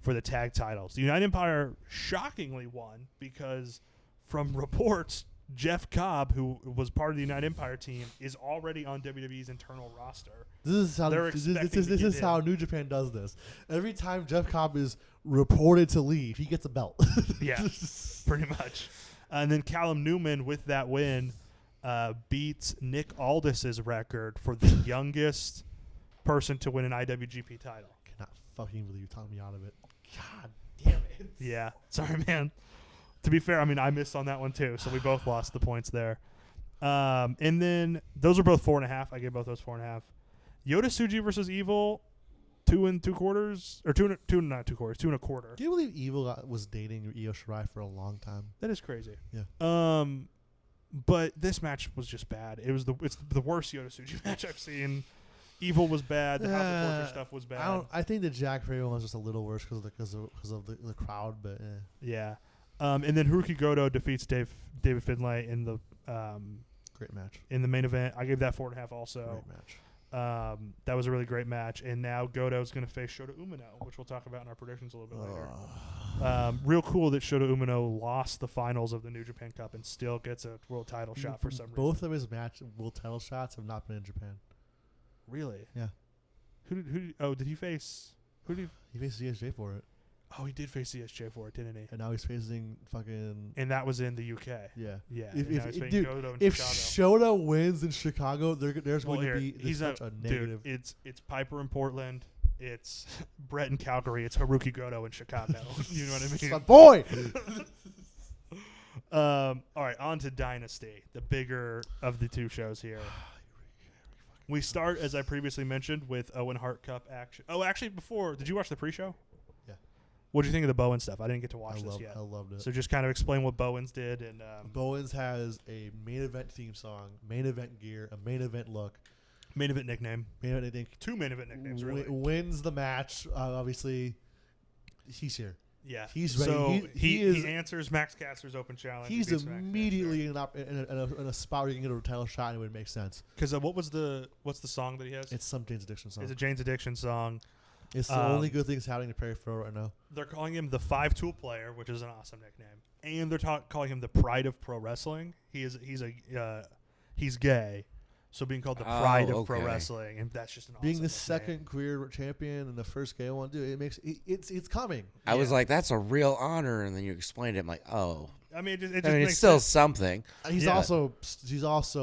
for the tag titles. The United Empire shockingly won because from reports, Jeff Cobb, who was part of the United Empire team, is already on WWE's internal roster. This is how New Japan does this. Every time Jeff Cobb is reported to leave, he gets a belt. Yeah, pretty much. And then Callum Newman, with that win, beats Nick Aldis's record for the youngest person to win an IWGP title. I cannot fucking believe you talked me out of it. God damn it. Yeah. Sorry, man. To be fair, I mean, I missed on that one too, so we both lost the points there. And then those are both 4.5. I gave both those 4.5. Yota Tsuji versus Evil, 2 2/4, or 2 2.25. Do you believe Evil was dating Io Shirai for a long time? That is crazy. Yeah. But this match was just bad. It's the worst Yota Tsuji match I've seen. Evil was bad. The House of Torture stuff was bad. I think the Jack Perry one was just a little worse because of the crowd, but yeah. And then Haruki Goto defeats David Finlay in the great match. In the main event. I gave that 4.5 also. Great match. That was a really great match. And now Goto's going to face Shota Umino, which we'll talk about in our predictions a little bit later. Real cool that Shota Umino lost the finals of the New Japan Cup and still gets a world title shot for some reason. Both of his world title shots have not been in Japan. Really? Yeah. Did he face? He faced CSJ for it. Oh, he did face CSJ for it, didn't he? And now he's facing fucking... And that was in the UK. Yeah. Yeah. If Shota wins in Chicago, there's going to be such a negative... Dude, it's Piper in Portland. It's Brett in Calgary. It's Haruki Goto in Chicago. You know what I mean? My boy! All right, on to Dynasty, the bigger of the 2 shows here. We start, as I previously mentioned, with Owen Hart Cup action. Oh, actually, before, did you watch the pre-show? Yeah. What did you think of the Bowens stuff? I didn't get to watch this yet. I loved it. So just kind of explain what Bowens did. And Bowens has a main event theme song, main event gear, a main event look. Main event nickname. Main event nickname. 2 main event nicknames, really. Wins the match, obviously. he's here. Yeah, He's ready. So He he answers Max Caster's open challenge. He's He beats Max immediately in a spot where you can get a title shot and it would make sense. Because what's the song that he has? It's some Jane's Addiction song. It's a Jane's Addiction song. It's the only good thing that's happening to Perry Farrell right now. They're calling him the 5-tool player, which is an awesome nickname, and they're calling him the pride of pro wrestling. He's gay, so being called the pride of pro wrestling, and that's just an awesome being the nickname. second career champion and the first gay one, dude. It makes it's coming. I was like, that's a real honor, and then you explained it. I'm like, oh. I mean, it just it's makes still sense. something. He's also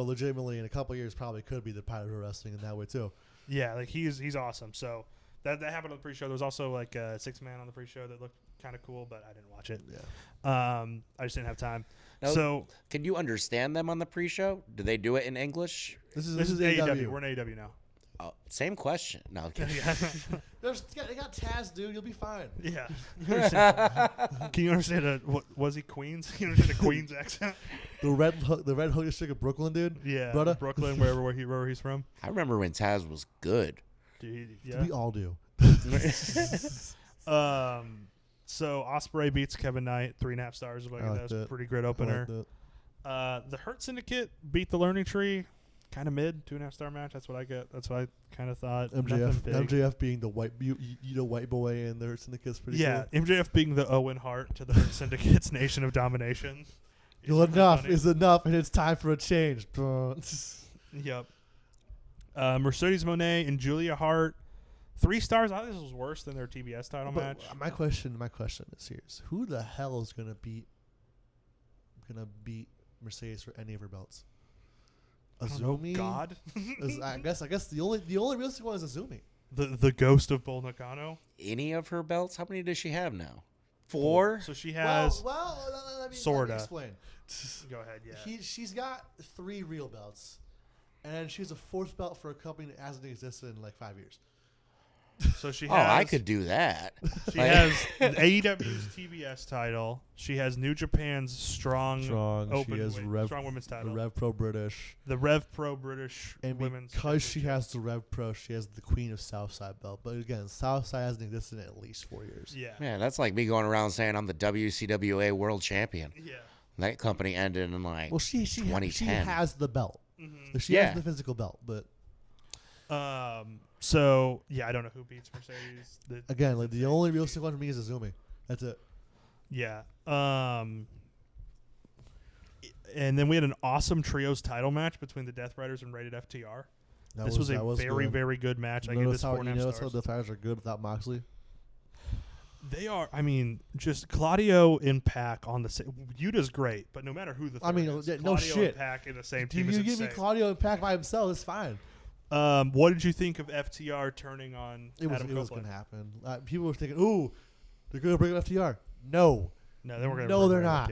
legitimately in a couple of years probably could be the pride of pro wrestling in that way too. Yeah, like he's awesome. So that happened on the pre-show. There was also like a 6-man on the pre-show that looked kind of cool, but I didn't watch it. Yeah. I just didn't have time. Now, So can you understand them on the pre-show? Do they do it in English? This is AEW. We're in AEW now. Oh, same question. No, okay. They got Taz, dude. You'll be fine. Yeah. Can you understand was he Queens? Can you understand a Queens accent? The red hook district of Brooklyn, dude. Yeah. Brother. Brooklyn, wherever he's from. I remember when Taz was good. Dude, yeah. We all do. So Ospreay beats Kevin Knight 3.5 stars. That was a pretty great opener. The Hurt Syndicate beat the Learning Tree. Kind of mid 2.5 star match. That's what I get. That's what I kind of thought. MJF being the white white boy and the Hurt Syndicate's pretty cool. MJF being the Owen Hart to the Hurt Syndicate's Nation of Domination. Enough is enough, and it's time for a change. Yep. Mercedes Moné and Julia Hart, 3 stars. I thought this was worse than their TBS title match. My question is here: who the hell is gonna beat Mercedes for any of her belts? Azumi. God. I guess the only realistic one is Azumi. The ghost of Bull Nakano. Any of her belts? How many does she have now? 4? So she has. Let me explain. Go ahead. Yeah. She's got 3 real belts, and she has a 4th belt for a company that hasn't existed in like 5 years. So she has. Oh, I could do that. She has AEW's TBS title. She has New Japan's strong open she has strong women's title. The Rev Pro British. The Rev Pro British and women's. Because she has the Rev Pro, she has the Queen of Southside belt. But again, Southside hasn't existed in at least 4 years. Yeah. Man, that's like me going around saying I'm the WCWA World Champion. Yeah. That company ended in like she 2010. She has the belt. Mm-hmm. So she has the physical belt, but. So yeah, I don't know who beats Mercedes. Again, like the only realistic one for me is Azumi. That's it. Yeah. And then we had an awesome trios title match between the Death Riders and Rated FTR. This was a very, very good match. I give this 4.5 stars. How the Riders are good without Moxley? They are. I mean, just Claudio and Pac on the same. Yuta's great, but no matter who the third is, no Claudio shit. and Pac in the same team You is give insane. me Claudio and Pac by himself, it's fine. What did you think of FTR turning on Adam Copeland? It was going to happen. People were thinking, ooh, they're going to bring up FTR. No. No, they weren't going to No, they're not.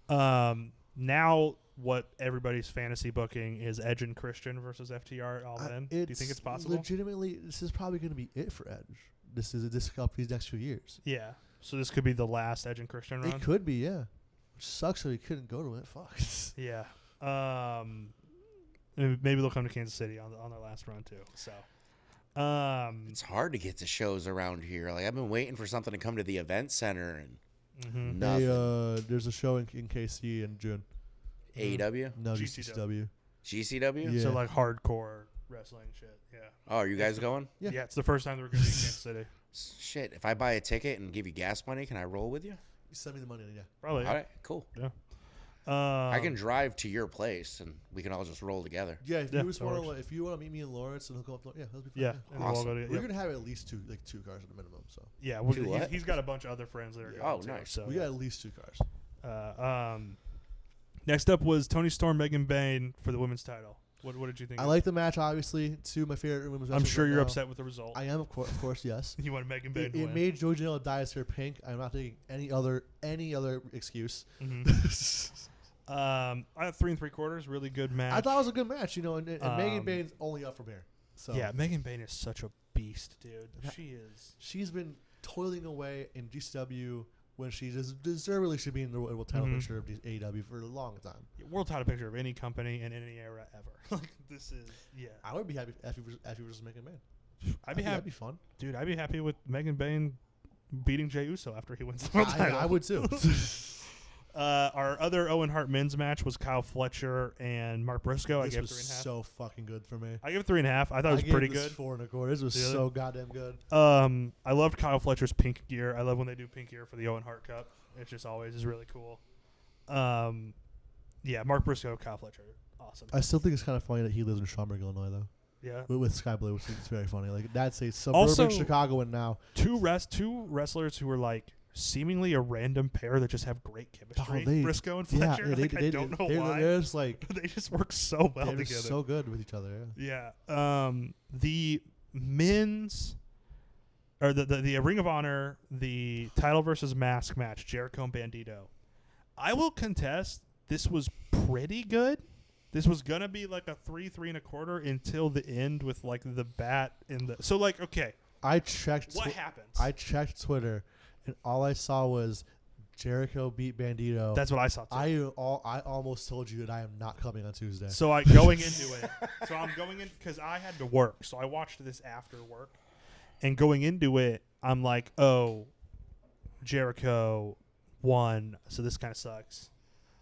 FTR. Now what everybody's fantasy booking is Edge and Christian versus FTR at All In. Do you think it's possible? Legitimately, this is probably going to be it for Edge. This couple these next few years. Yeah. So this could be the last Edge and Christian run? It could be, yeah. Which sucks that he couldn't go to it. Fuck. Yeah. Maybe they'll come to Kansas City on their last run too. So it's hard to get to shows around here. Like I've been waiting for something to come to the event center and nothing. There's a show in KC in June. AEW? No, GCW. GCW? Yeah. So like hardcore wrestling shit. Yeah. Oh, are you guys going? Yeah. Yeah, it's the first time that we're going to be in Kansas City. Shit, if I buy a ticket and give you gas money, can I roll with you? You send me the money, yeah. Probably. All right, cool. Yeah. I can drive to your place and we can all just roll together. Yeah, if you want to meet me in Lawrence and hook up, that'll be fun. Yeah. And awesome. We're gonna have at least two cars at the minimum. So yeah, he's got a bunch of other friends that are going. Oh, too, nice. So we got at least 2 cars. Next up was Toni Storm, Megan Bayne for the women's title. What did you think? I like the match, obviously. 2 of my favorite women's wrestlers. I'm sure you're now. upset with the result. I am, of course, yes. You wanted Megan Bayne to win. It made Joey Janela dye his hair pink. I'm not taking any other excuse. Mm-hmm. I had 3 3/4. Really good match. I thought it was a good match, and Megan Bayne's only up from here. So yeah, Megan Bayne is such a beast, dude. She is. She's been toiling away in GCW when she deservedly should be in the world title picture of AEW for a long time. World title picture of any company in any era ever. Like this is I would be happy if he was Megan Bayne. I'd be happy. That'd be fun, dude. I'd be happy with Megan Bayne beating Jey Uso after he wins the world title. I would too. Our other Owen Hart men's match was Kyle Fletcher and Mark Briscoe. I This gave was 3.5. so fucking good for me. I give it 3.5. I thought it was pretty good. 4.25. This was Really? so goddamn good. I loved Kyle Fletcher's pink gear. I love when they do pink gear for the Owen Hart Cup. It just always is really cool. Yeah, Mark Briscoe, Kyle Fletcher, awesome. I still think it's kind of funny that he lives in Schaumburg, Illinois, though. Yeah. With Sky Blue, which is very funny. Like that's a Also, suburban Chicagoan now. Two wrestlers who were like seemingly a random pair that just have great chemistry. Briscoe and Fletcher. Yeah, I don't know why. They're just like they just work so well they're together. so good with each other. Yeah. Yeah. The men's or the Ring of Honor, the title versus mask match, Jericho and Bandito. I will contest this was pretty good. This was gonna be like a 3.25 until the end with like the bat in the. So like okay. I checked. What happens? I checked Twitter, and all I saw was Jericho beat Bandito. That's what I saw too. I almost told you that I am not coming on Tuesday. So I'm going into it. So I'm going in because I had to work. So I watched this after work, and going into it, I'm like, oh, Jericho won. So this kind of sucks.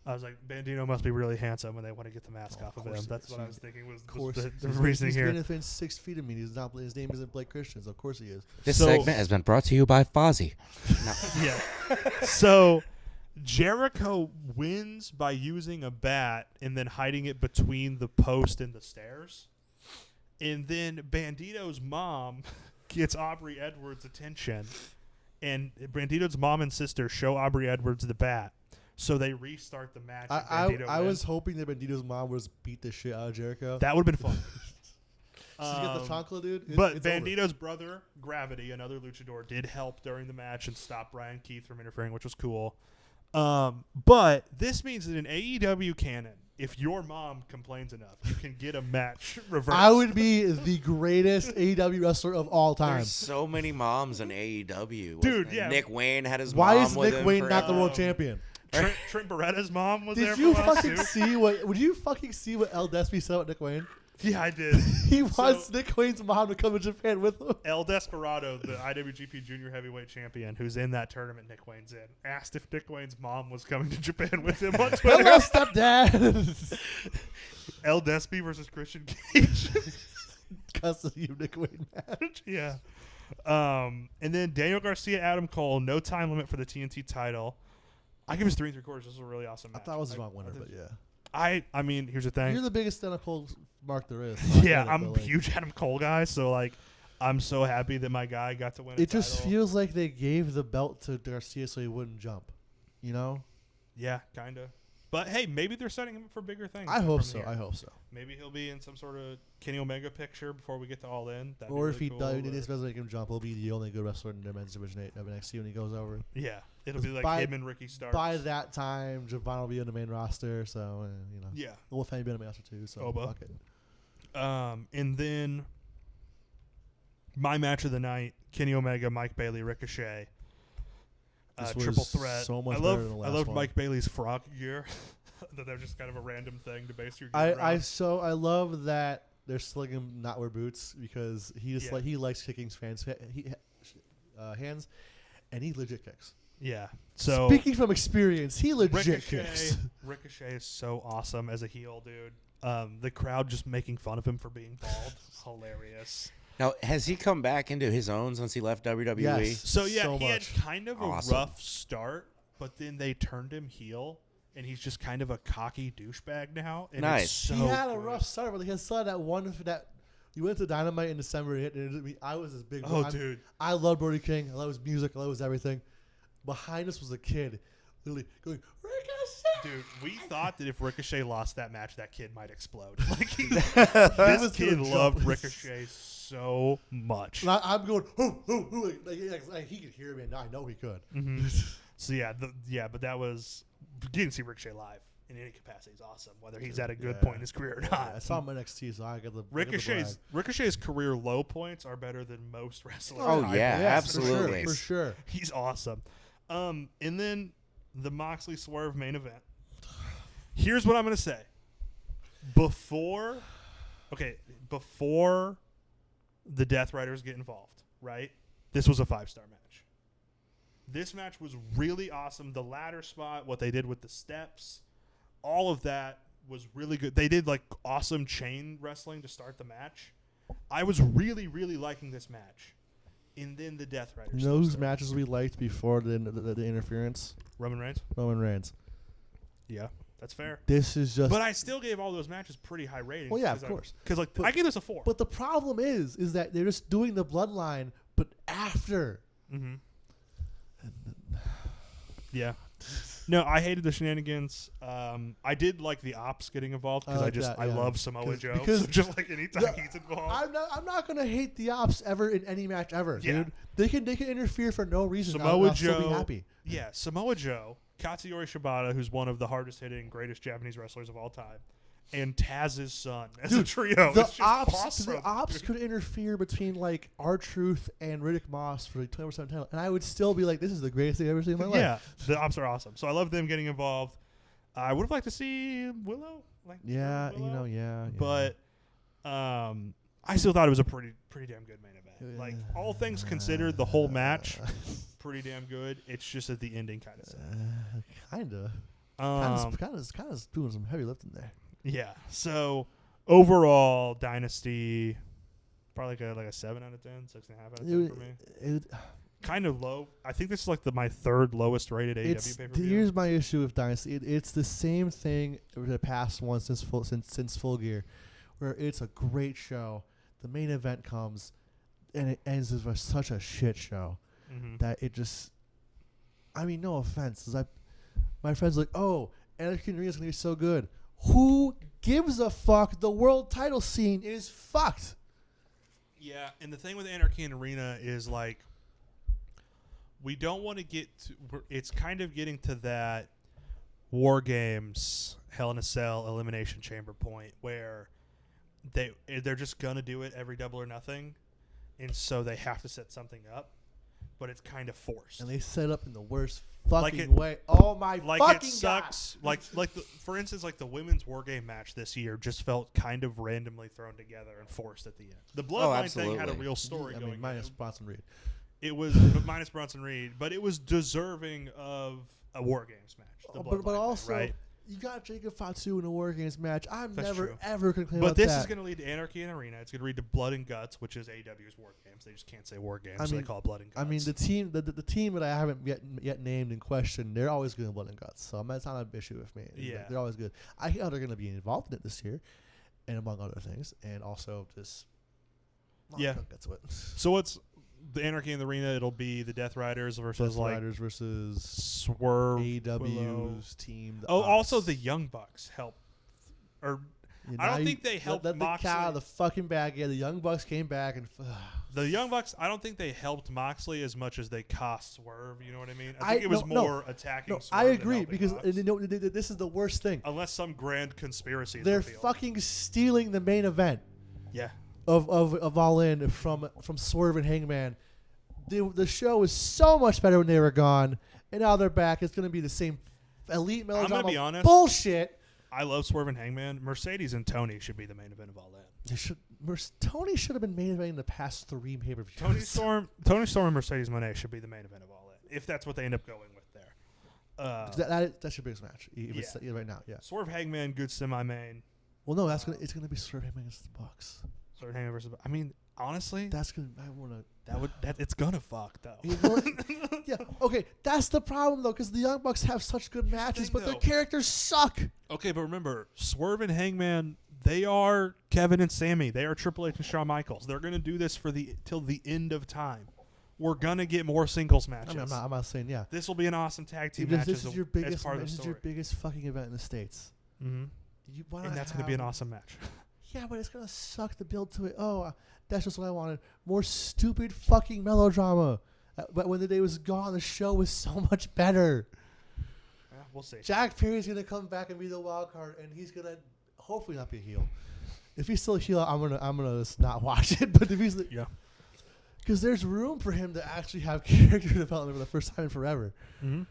I was like, Bandito must be really handsome when they want to get the mask off of him. That's what I was thinking was the reasoning here. He's within 6 feet of me. He's not. His name isn't Blake Christians. Of course he is. This segment has been brought to you by Fozzy. No. Yeah. So Jericho wins by using a bat and then hiding it between the post and the stairs. And then Bandito's mom gets Aubrey Edwards' attention. And Bandito's mom and sister show Aubrey Edwards the bat. So they restart the match. I was hoping that Bandito's mom was beat the shit out of Jericho. That would have been fun. She's got the chancla, dude. But Bandito's brother, Gravity, another luchador, did help during the match and stop Brian Keith from interfering, which was cool. But this means that in AEW canon, if your mom complains enough, you can get a match reversed. I would be the greatest AEW wrestler of all time. There's so many moms in AEW. Dude, yeah. Nick Wayne had his Why mom is with Nick him Wayne for not the world champion? Trent Beretta's mom was there Did you for a while, fucking too. see what? Would you fucking see what El Despy said about Nick Wayne? Yeah, I did. He wants Nick Wayne's mom to come to Japan with him. El Desperado, the IWGP Junior Heavyweight Champion, who's in that tournament Nick Wayne's in, asked if Nick Wayne's mom was coming to Japan with him on Twitter. Hello, stepdad. El Despy versus Christian Cage. Custody of Nick Wayne match. Yeah. And then Daniel Garcia, Adam Cole, no time limit for the TNT title. I give us 3.75. This was a really awesome match. I thought it was the wrong winner, but yeah. I mean, here's the thing. You're the biggest Adam Cole mark there is. So yeah, I'm a huge Adam Cole guy, so like, I'm so happy that my guy got to win. It just feels like they gave the belt to Garcia so he wouldn't jump. You know? Yeah, kind of. But hey, maybe they're setting him up for bigger things. I hope from so. here. I hope so. Maybe he'll be in some sort of Kenny Omega picture before we get to All In. That'd Or be if really he cool, does make him jump, he'll be the only good wrestler in the men's division 8 of NXT when he goes over. Yeah, it'll be like him and Ricky Starks. By that time, Javon will be on the main roster, so you know. Yeah, Wolfgang will be on the main roster too. So Oba. fuck it. And then my match of the night: Kenny Omega, Mike Bailey, Ricochet. Triple threat. So much I better than the last loved one. Mike Bailey's frog gear. That they're just kind of a random thing to base your gear I around. love that they're still letting him not wear boots because he just Yeah. he likes kicking fans hands, and he legit kicks. Yeah. So Speaking from experience, he legit kicks. Ricochet is so awesome as a heel, dude. The crowd just making fun of him for being bald. Hilarious. Now, has he come back into his own since he left WWE? Yes. So yeah, So he much. had kind of Awesome. a rough start, but then they turned him heel, and he's just kind of a cocky douchebag now. And Nice. It's so He had a good. rough start, but he saw that one that you went to Dynamite in December. And I was his big. Oh, dude. I love Brody King. I love his music. I love his everything. Behind us was a kid, literally going Ricochet. Dude, we thought that if Ricochet lost that match, that kid might explode. Like this was kid gonna loved jump. Ricochet so much. And I'm going, like he could hear me, and I know he could. So yeah, but that was getting to see Ricochet live in any capacity is awesome. Whether he's at a good point in his career or not. I saw him in NXT, so I got the Ricochet's career low points are better than most wrestlers. Oh, yeah, yes, absolutely. for sure. He's awesome. And then the Moxley Swerve main event. Here's what I'm going to say. Before the Death Riders get involved, right? This was a 5-star match. This match was really awesome. The ladder spot, what they did with the steps, all of that was really good. They did like awesome chain wrestling to start the match. I was really, really liking this match. And then the Death Riders. You know whose matches we liked before the interference? Roman Reigns? Roman Reigns. Yeah, that's fair. This is just... But I still gave all those matches pretty high ratings. Well, yeah, of course. Because like, I gave this a 4. But the problem is that they're just doing the bloodline, but after. Mm-hmm. Yeah. No, I hated the shenanigans. I did like the Ops getting involved because I love Samoa Joe. Because so just like anytime he's involved, I'm not gonna hate the Ops ever in any match ever, dude. They can interfere for no reason. Samoa I'll Joe, still be happy. Yeah, Samoa Joe, Katsuyori Shibata, who's one of the hardest hitting, greatest Japanese wrestlers of all time, and Taz's son as a trio. The awesome. Ops could interfere between like R-Truth and Riddick Moss for the 24/7 title, and I would still be like, "This is the greatest thing I've ever seen in my life." Yeah, the Ops are awesome. So I love them getting involved. I would have liked to see Willow. But I still thought it was a pretty damn good main event. Like all things considered, the whole match pretty damn good. It's just at the ending kind of sad. Kind of doing some heavy lifting there. Yeah. So overall, Dynasty probably like a 7 out of 10, 6.5 out of 10 for me. Kind of low. I think this is like my third lowest rated AEW pay-per-view. Here's my issue with Dynasty. It's the same thing over the past one since Full Gear, where it's a great show. The main event comes, and it ends with such a shit show that it just. I mean, no offense. My friends are like, oh, Anarchy in the Arena is gonna be so good. Who gives a fuck? The world title scene is fucked. Yeah, and the thing with Anarchy in Arena is like, we don't want to get to. It's kind of getting to that War Games, Hell in a Cell, Elimination Chamber point where they're just gonna do it every Double or Nothing, and so they have to set something up, but it's kind of forced. And they set up in the worst fucking way. Oh my fucking it sucks. God. For instance, like the women's War Game match this year just felt kind of randomly thrown together and forced at the end. The Bloodline thing had a real story going. Minus Bronson Reed. It was minus Bronson Reed, but it was deserving of a War Games match. But also, thing, right? You got Jacob Fatu in a War Games match. I'm That's never true. ever gonna complain But about this that. is going to lead to Anarchy in Arena. It's going to lead to Blood and Guts, which is AEW's War Games. They just can't say War Games, so they call it Blood and Guts. I mean, the team that I haven't yet named in question, they're always good in Blood and Guts. So that's not an issue with me. Yeah. They're always good. I think they're going to be involved in it this year, and among other things, and also just that's what. So what's the Anarchy in the Arena? It'll be the Death Riders versus Swerve, AEW's team. Also the Young Bucks help. Or I don't think they helped let Moxley. The cat out of the fucking bag. Yeah, the Young Bucks came back and. The Young Bucks, I don't think they helped Moxley as much as they cost Swerve. You know what I mean? I think it was more attacking. Swerve I agree than because Mox. this is the worst thing. Unless some grand conspiracy is They're revealed. fucking stealing the main event. Yeah. Of All In from Swerve and Hangman. The show is so much better when they were gone, and now they're back. It's going to be the same elite melodrama I'm gonna be honest. bullshit. I love Swerve and Hangman. Mercedes and Tony should be the main event of All In. Tony should have been main eventing the past 3 pay-per-views. Tony Storm and Mercedes Moné should be the main event of All In, if that's what they end up going with there. That's your biggest match right now. Yeah. Swerve Hangman, good semi-main. Well, no, it's gonna be Swerve Hangman against the Bucks. Swerve Hangman versus. I mean, honestly, it's gonna fuck though. Yeah. Okay, that's the problem though, because the Young Bucks have such good matches, but their characters suck. Okay, but remember, Swerve and Hangman, they are Kevin and Sammy. They are Triple H and Shawn Michaels. They're gonna do this till the end of time. We're gonna get more singles matches. I mean, I'm not saying yeah. This will be an awesome tag team match. This is your biggest. This is your biggest fucking event in the States. Mm-hmm. And that's gonna be an awesome match. Yeah, but it's gonna suck to build to it. Oh, that's just what I wanted. More stupid fucking melodrama. But when the day was gone, the show was so much better. Yeah, we'll see. Jack Perry's gonna come back and be the wild card, and he's gonna hopefully not be a heel. If he's still a heel, I'm gonna just not watch it. But if he's because there's room for him to actually have character development for the first time in forever. Mm-hmm.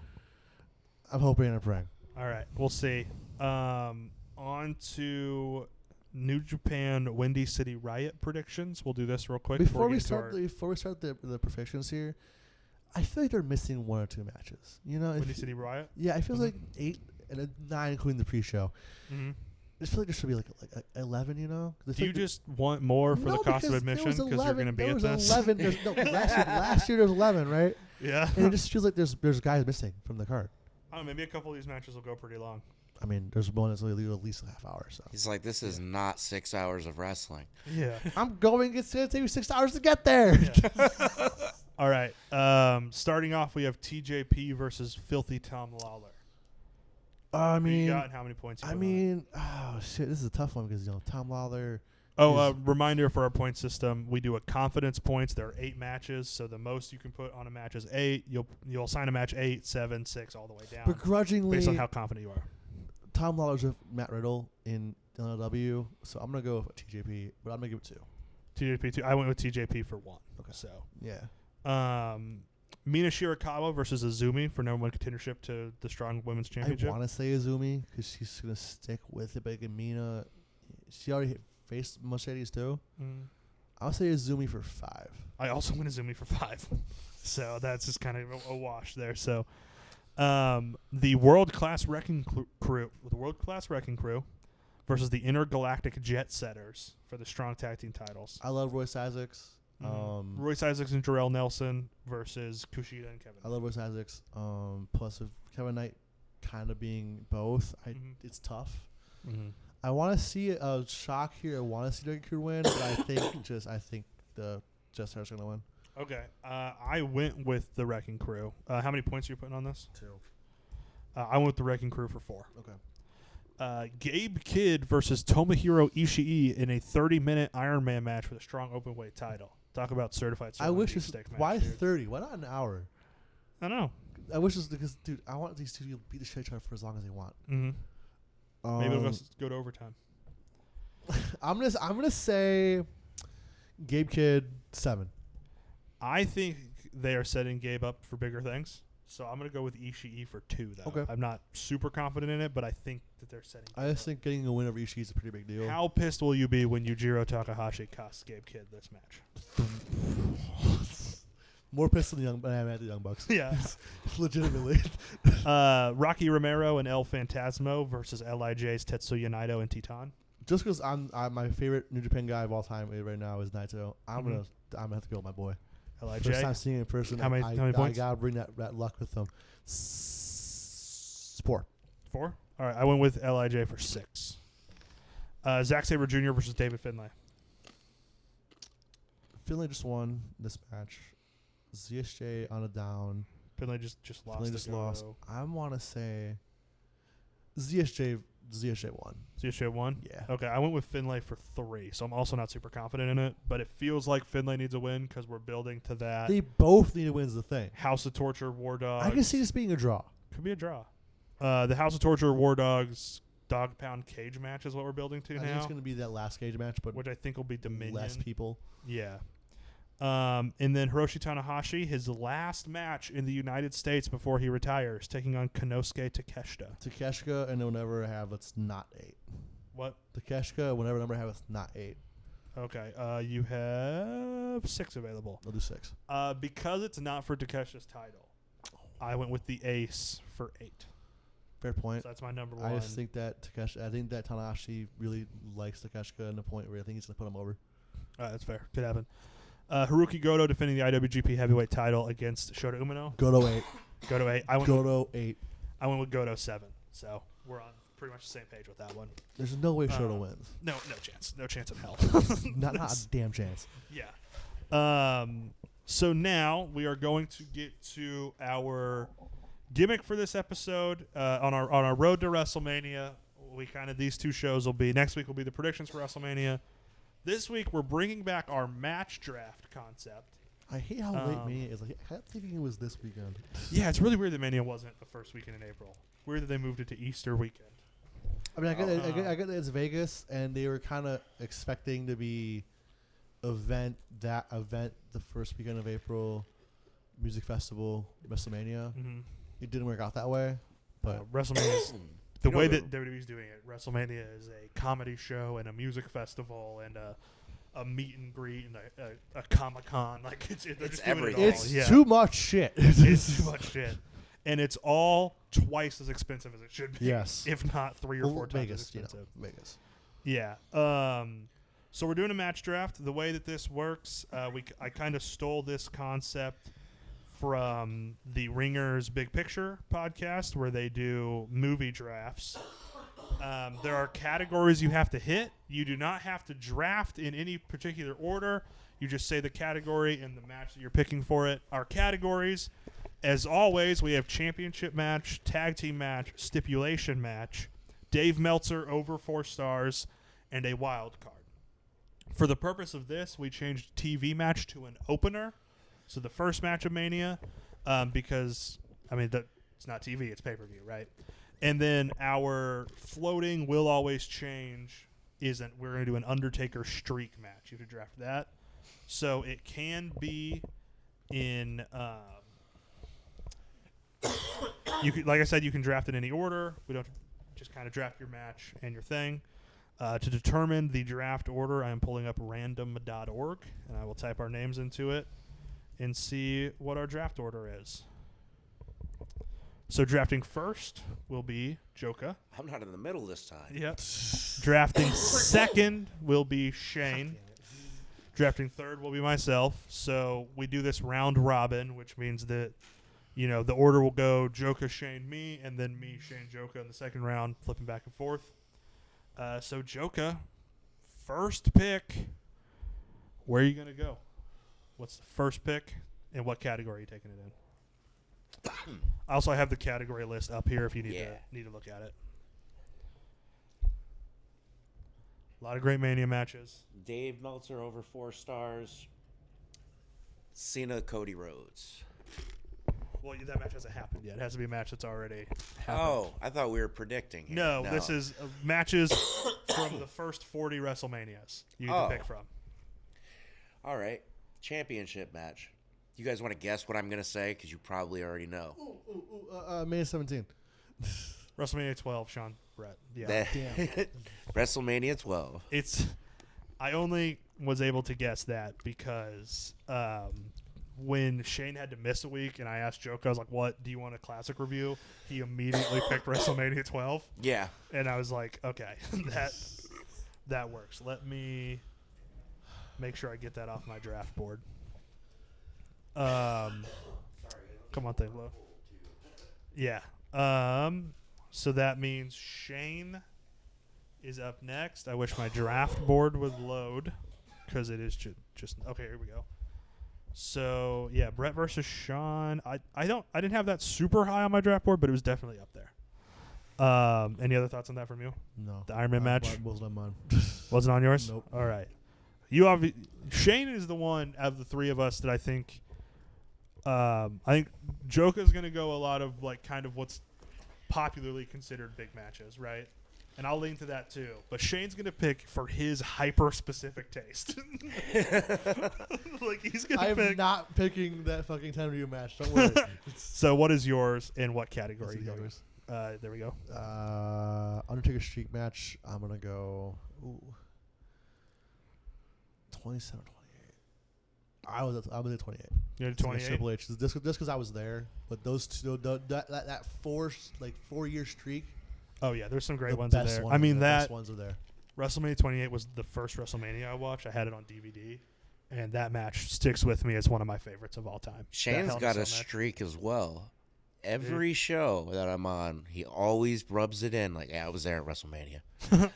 I'm hoping and I'm praying. All right, we'll see. On to New Japan Windy City Riot predictions. We'll do this real quick before we start the predictions here. I feel like they're missing 1 or 2 matches. You know, Windy City Riot. yeah, it feels like 8 and 9, including the pre-show. Mm-hmm. I just feel like there should be like 11. You know, Do you just want more for the cost of admission because you're going to be at this? 11. Last year there was 11, right? Yeah. And it just feels like there's guys missing from the card. I don't know, maybe a couple of these matches will go pretty long. I mean, there's one that's only at least a half hour. So He's like, this is not 6 hours of wrestling. Yeah. I'm going. It's gonna take me 6 hours to get there. Yeah. All right. Starting off, we have TJP versus Filthy Tom Lawler. I Who you mean, got and how many points? oh shit, this is a tough one because Tom Lawler. Reminder for our point system: we do a confidence points. There are 8 matches, so the most you can put on a match is 8. You'll assign a match 8, 7, 6, all the way down, Begrudgingly, based on how confident you are. Tom Lawler's with Matt Riddle in LW, so I'm gonna go with TJP, but I'm gonna give it 2. TJP 2. I went with TJP for 1. Okay. So Yeah. Mina Shirakawa versus Azumi for #1 contendership to the Strong Women's Championship. I want to say Azumi because she's gonna stick with it, but again, Mina, she already faced Mercedes too. I'll say Azumi for 5. I also went Azumi for 5. So that's just kind of a wash there. So the World Class Wrecking Crew versus the Intergalactic Jet Setters for the Strong Tag Team titles. I love Royce Isaacs. Royce Isaacs and Jarrell Nelson versus Kushida and Kevin. I love Royce Isaacs. Plus, with Kevin Knight kind of being both, it's tough. Mm-hmm. I want to see a shock here. I want to see Wrecking Crew win, but I think the Jet Setters are gonna win. Okay, I went with the Wrecking Crew. How many points are you putting on this? 2. I went with the Wrecking Crew for 4. Okay. Gabe Kidd versus Tomohiro Ishii in a 30-minute Iron Man match for the Strong Openweight title. Talk about certified. I wish this it's why match, 30? Why not an hour? I don't know. I wish it's because, dude, I want these two to beat the shit out of each other for as long as they want. Mm-hmm. Maybe it'll go to overtime. I'm gonna say Gabe Kidd 7. I think they are setting Gabe up for bigger things. So I'm going to go with Ishii for 2, though. Okay. I'm not super confident in it, but I think that they're setting I just think getting a win over Ishii is a pretty big deal. How pissed will you be when Yujiro Takahashi costs Gabe Kidd this match? More pissed than the Young Bucks. Yeah. Legitimately. Rocky Romero and El Phantasmo versus LIJ's Tetsuya Naito and Titan. Just because I'm my favorite New Japan guy of all time right now is Naito, I'm gonna have to go with my boy. LIJ. First time seeing him in person. How many points? I gotta bring that luck with them. 4. 4? All right, I went with LIJ for 6. Zack Sabre Jr. versus David Finlay. Finlay just won this match. ZSJ on a down. Finlay just lost. Finlay just lost. I want to say ZSJ won. ZSJ won? Yeah. Okay, I went with Finlay for 3, so I'm also not super confident in it, but it feels like Finlay needs a win because we're building to that. They both need to win is the thing. House of Torture, War Dogs. I can see this being a draw. Could be a draw. The House of Torture, War Dogs, Dog Pound cage match is what we're building to I now. think it's going to be that last cage match, but which I think will be Dominion. less people. Yeah. And then Hiroshi Tanahashi, his last match in the United States before he retires, taking on Konosuke Takeshita. Takeshita and whenever I have it's not 8. What? Takeshita, whenever number I have it's not 8. Okay. You have 6 available. I'll do 6. Because it's not for Takeshita's title, I went with the Ace for 8. Fair point. So that's my number 1. I just think that Tanahashi really likes Takeshita in the point where I think he's going to put him over. That's fair. Could happen. Haruki Goto defending the IWGP Heavyweight title against Shota Umino. Goto 8. Goto 8. Goto 8. I went with Goto 7. So we're on pretty much the same page with that one. There's no way Shota wins. No chance. No chance in hell. not a damn chance. Yeah. So now we are going to get to our gimmick for this episode. On our road to WrestleMania, these 2 shows will be next week. Will be the predictions for WrestleMania. This week we're bringing back our match draft concept. I hate how late Mania is. I kept thinking it was this weekend. Yeah, it's really weird that Mania wasn't the first weekend in April. Weird that they moved it to Easter weekend. I mean, I get that it's Vegas, and they were kind of expecting to be event the first weekend of April, music festival, WrestleMania. Mm-hmm. It didn't work out that way, but WrestleMania is the way that WWE's doing it. WrestleMania is a comedy show and a music festival and a a meet and greet and a Comic-Con. Like it's they're just doing everything. it all. It's Yeah. too much shit. It's too much shit. And it's all twice as expensive as it should be. Yes. If not 3 or 4 times as Vegas, expensive. Vegas. Yeah. So we're doing a match draft. The way that this works, I kind of stole this concept from the Ringers Big Picture podcast where they do movie drafts. There are categories you have to hit. You do not have to draft in any particular order. You just say the category and the match that you're picking for it. Our categories, as always, we have championship match, tag team match, stipulation match, Dave Meltzer over 4 stars, and a wild card. For the purpose of this, we changed TV match to an opener. So the first match of Mania, because, I mean, it's not TV, it's pay-per-view, right? And then our floating will always change we're going to do an Undertaker streak match. You have to draft that. So it can be in, like I said, you can draft in any order. We don't just kind of draft your match and your thing. To determine the draft order, I am pulling up random.org, and I will type our names into it and see what our draft order is. So drafting first will be Jolka. I'm not in the middle this time. Yep. Drafting second will be Shane. Drafting third will be myself. So we do this round robin, which means that, the order will go Jolka, Shane, me, and then me, Shane, Jolka in the second round, flipping back and forth. So Jolka, first pick. Where are you going to go? What's the first pick, and what category are you taking it in? I also have the category list up here if you need to look at it. A lot of great Mania matches. Dave Meltzer over 4 stars. Cena, Cody Rhodes. Well, that match hasn't happened yet. It has to be a match that's already happened. Oh, I thought we were predicting. Here. No, this is matches from the first 40 WrestleManias you need to pick from. All right. Championship match. You guys want to guess what I'm going to say? Because you probably already know. May 17th. WrestleMania 12, Sean Brett. Yeah. Damn. WrestleMania 12. I only was able to guess that because when Shane had to miss a week and I asked Jolka, I was like, what, do you want a classic review? He immediately picked WrestleMania 12. Yeah. And I was like, okay, that works. Let me make sure I get that off my draft board. Come on, thing low. Yeah. So that means Shane is up next. I wish my draft board would load because it is just okay. Here we go. So yeah, Brett versus Sean. I didn't have that super high on my draft board, but it was definitely up there. Any other thoughts on that from you? No. The Iron Man match wasn't on mine. wasn't on yours. Nope. All right. Shane is the one of the three of us that I think Jolka is going to go a lot of like kind of what's popularly considered big matches, right? And I'll lean to that too. But Shane's going to pick for his hyper-specific taste. Like he's going to pick. I'm not picking that fucking 10-view match. Don't worry. So what is yours and what category? Let's see yours. There we go. Undertaker streak match. I'm going to go 27, 28. I was at 28. You're at 28? Triple H. Just because I was there. But those two, that 4-year streak. Oh, yeah. There's some great the ones in best there. ones I mean, the that best ones are there. WrestleMania 28 was the first WrestleMania I watched. I had it on DVD. And that match sticks with me as one of my favorites of all time. Shane's got a streak as well. Every show that I'm on, he always rubs it in like, yeah, I was there at WrestleMania.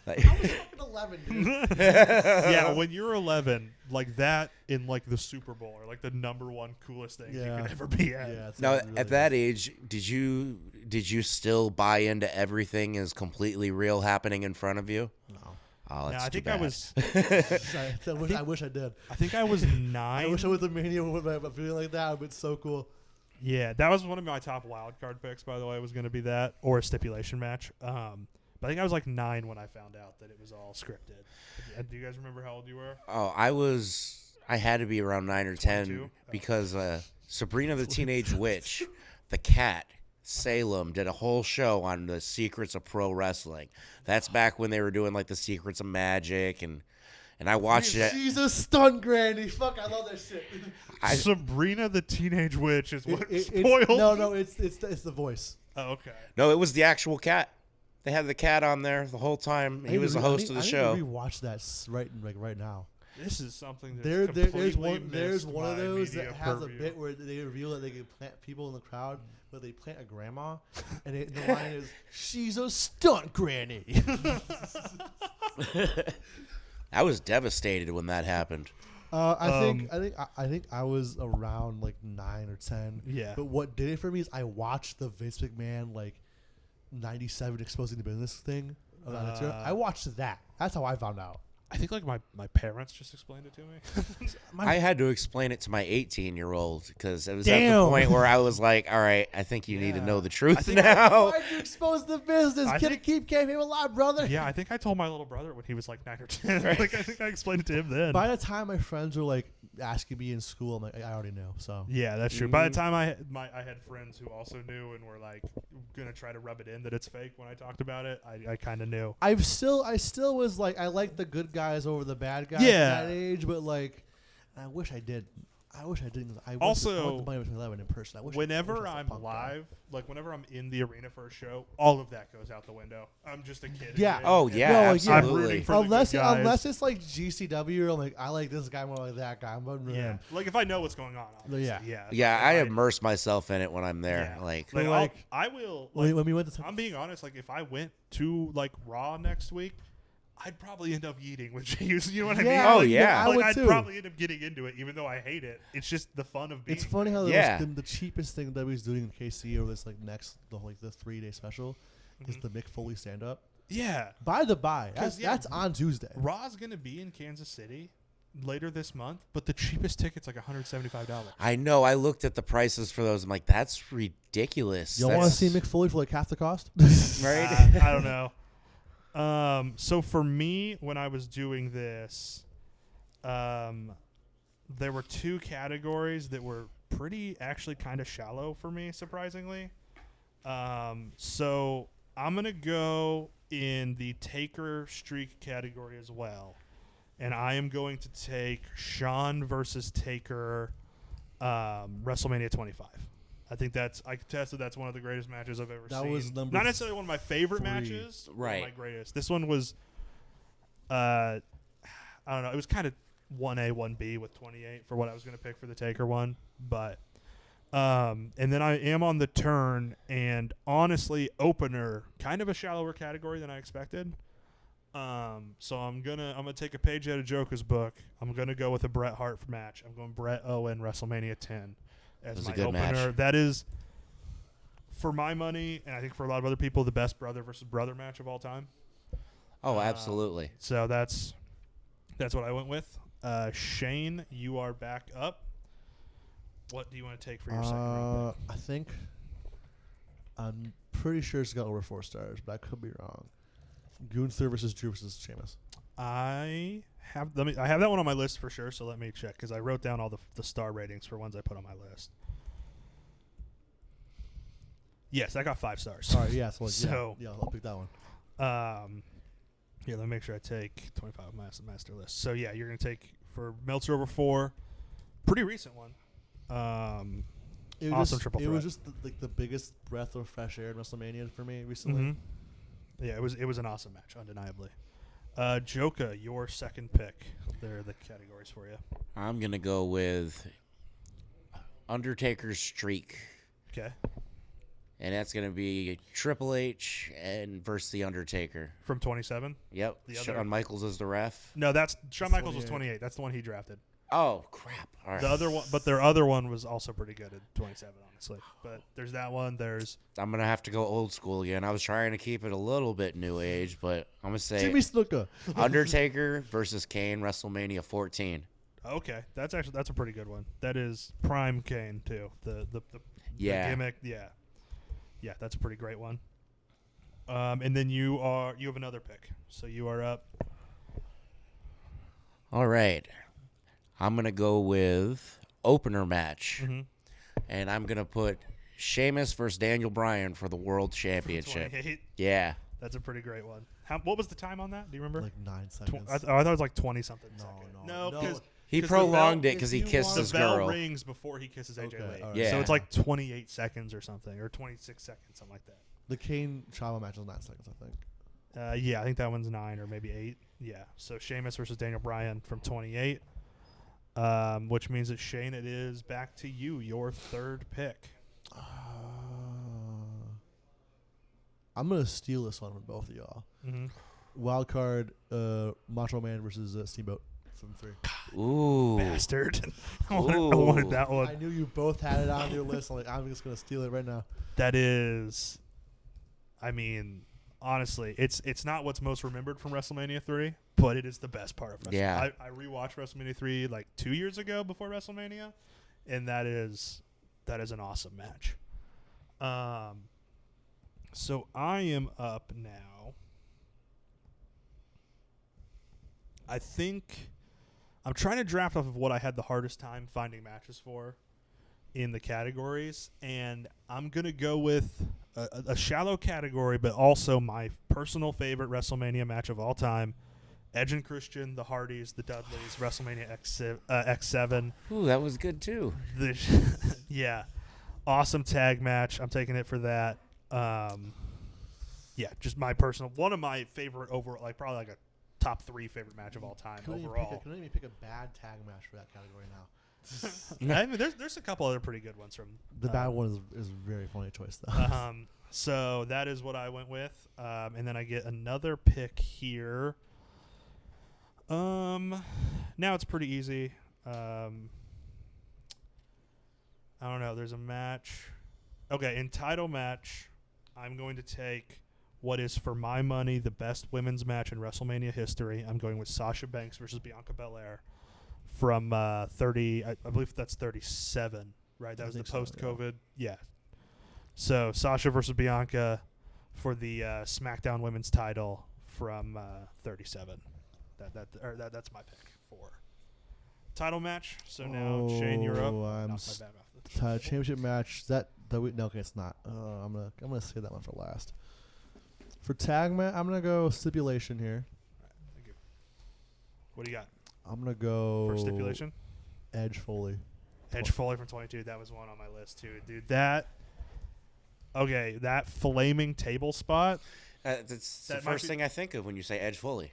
Like, I was fucking 11, dude. Yeah, when you're 11, like that in like the Super Bowl or like the number one coolest thing you could ever be at. Yeah, now, really at that age, did you still buy into everything is completely real happening in front of you? No. Oh, that's I too think bad. I was. I wish I did. I think I was 9. I wish I was a Mania with a feeling like that. It would be so cool. Yeah, that was one of my top wild card picks, by the way, was going to be that or a stipulation match. But I think I was like 9 when I found out that it was all scripted. Do you guys remember how old you were? Oh, I had to be around 9 or 10 22? because Sabrina the Teenage Witch, the cat, Salem, did a whole show on the secrets of pro wrestling. That's back when they were doing like the secrets of magic and and I watched it. She's a stunt granny. Fuck, I love that shit. Sabrina the Teenage Witch is what spoiled. No, it's the voice. Oh, okay. No, it was the actual cat. They had the cat on there the whole time. He was the host of the show. I need to rewatch that right now. This is something that's there's missed one of by those media that has purview. a bit where they reveal that they can plant people in the crowd, but they plant a grandma, and the line is, "She's a stunt granny." I was devastated when that happened. I think I was around like 9 or 10. Yeah. But what did it for me is I watched the Vince McMahon like 97 exposing the business thing. I watched that. That's how I found out. I think like my parents just explained it to me. I had to explain it to my 18-year-old because it was at Damn. the point where I was like, all right, I think you need to know the I truth think now. Why'd you expose the business? Keep him alive, brother. Yeah, I think I told my little brother when he was like 9 or 10. Like I think I explained it to him then. By the time my friends were like asking me in school, I'm like, I already know. So Yeah, that's true. By the time I had friends who also knew and were like gonna try to rub it in that it's fake when I talked about it, I kind of knew. I still was like, I like the good guys over the bad guys Yeah. at that age, but like, I wish I did. I went Also, to Miami 11 in person. Whenever I'm live, like whenever I'm in the arena for a show, all of that goes out the window. I'm just a kid. Yeah. again. Oh, And yeah, No, like, yeah. I'm absolutely. rooting for the unless good guys. unless it's like GCW, I'm like, I like this guy more like that guy. I'm voting for Yeah, him. like if I know what's going on. Obviously. Yeah. Yeah, If I immerse myself in it when I'm there. Yeah. Like, Like, Like, I will. When Like, we went to I'm being honest. Like if I went to like Raw next week, I'd probably end up eating with Jews. You know what I mean? Yeah, Oh, Like, yeah. I Like would I'd too. probably end up getting into it, even though I hate it. It's just the fun of being. It's funny how Yeah. the cheapest thing that he's doing in KC over this like the 3-day special is the Mick Foley stand up. Yeah. By the by, 'Cause, that's on Tuesday. Raw's gonna be in Kansas City later this month, but the cheapest ticket's like $175. I know. I looked at the prices for those. I'm like, that's ridiculous. You want to That's- see Mick Foley for like half the cost? Right? I don't know. So for me, when I was doing this, there were two categories that were pretty actually kind of shallow for me, surprisingly. So I'm going to go in the Taker streak category as well. And I am going to take Shawn versus Taker WrestleMania 25. I think I contested that's one of the greatest matches I've ever That seen. was number Not necessarily one of my favorite 3. matches, but one Right. of my greatest. This one was, I don't know, it was kind of 1A, 1B with 28 for what I was going to pick for the Taker one. But, and then I am on the turn, and honestly, opener, kind of a shallower category than I expected. So I'm gonna take a page out of Jolka's book. I'm gonna go with a Bret Hart match. I'm going Bret Owen WrestleMania 10 as That's my a good opener. match. That is, for my money, and I think for a lot of other people, the best brother versus brother match of all time. Oh, absolutely. So that's what I went with. Shane, you are back up. What do you want to take for your second round pick? I think I'm pretty sure it's got over 4 stars, but I could be wrong. Gunther versus Drew versus Sheamus. I have that one on my list for sure. So let me check because I wrote down all the star ratings for ones I put on my list. Yes, I got 5 stars. All right, yeah. So, So- I'll pick that one. Yeah, let me make sure I take 25 master list. So yeah, you're gonna take for Meltzer over 4, pretty recent one. It Awesome was triple It was threat. just the biggest breath of fresh air in WrestleMania for me recently. Yeah, it was an awesome match, undeniably. Jolka, your second pick. There are the categories for you. I'm going to go with Undertaker's streak. Okay. And that's going to be Triple H and versus The Undertaker. From 27? Yep. The other- Shawn Michaels is the ref. No, that's Shawn Michaels was 28. 28. That's the one he drafted. Oh, crap. All right. The other one, but their other one was also pretty good at 27, honestly. But there's that one. There's I'm going to have to go old school again. I was trying to keep it a little bit new age, but I'm going to say Jimmy Snuka. Undertaker versus Kane, WrestleMania 14. okay. That's a pretty good one. That is prime Kane too. The Yeah. gimmick. Yeah, that's a pretty great one. And then you have another pick. So you are up. All right. I'm going to go with opener match. Mm-hmm. And I'm going to put Sheamus versus Daniel Bryan for the World Championship. 28. Yeah. That's a pretty great one. What was the time on that? Do you remember? Like 9 seconds. I thought it was like 20 something. No, because He 'cause prolonged the it because he if you kissed want- the his bell girl. rings before he kisses AJ Okay, Lee. all right. Yeah. So it's like 28 seconds or something, or 26 seconds, something like that. The Kane Chavo match was 9 seconds, I think. Yeah, I think that one's 9 or maybe 8. Yeah. So Sheamus versus Daniel Bryan from 28, which means that Shane, it is back to you, your third pick. I'm gonna steal this one from both of y'all. Mm-hmm. Wild card, Macho Man versus Steamboat from 3. Ooh. Bastard. I wanted that one. I knew you both had it on your list. I'm just gonna steal it right now. That is, I mean, honestly, it's not what's most remembered from WrestleMania 3, but it is the best part of WrestleMania. Yeah. I rewatched WrestleMania 3 like 2 years ago before WrestleMania, and that is an awesome match. So I am up now. I think I'm trying to draft off of what I had the hardest time finding matches for in the categories, and I'm going to go with a shallow category, but also my personal favorite WrestleMania match of all time, Edge and Christian, the Hardys, the Dudleys, WrestleMania X7. Ooh, that was good too. Yeah, awesome tag match. I'm taking it for that. Yeah, just my personal, one of my favorite overall, like probably like a top 3 favorite match of all time overall. Couldn't even pick a bad tag match for that category now. I mean, there's a couple other pretty good ones from The bad one is a very funny choice though. So that is what I went with, and then I get another pick here. Now it's pretty easy. I don't know. There's a match. Okay, in title match, I'm going to take what is, for my money, the best women's match in WrestleMania history. I'm going with Sasha Banks versus Bianca Belair from 30. I believe that's 37, right? That was the post-COVID. Yeah. So Sasha versus Bianca for the SmackDown Women's title from 37. That's my pick for title match. So now Shane, you're up. Championship match. No, okay, it's not. I'm gonna save that one for last. For tag match, I'm gonna go stipulation here. All right, thank you. What do you got I'm gonna go for stipulation? Edge Foley. Edge Foley from 22. That was one on my list too, dude. That flaming table spot. That's the first thing I think of when you say Edge Foley.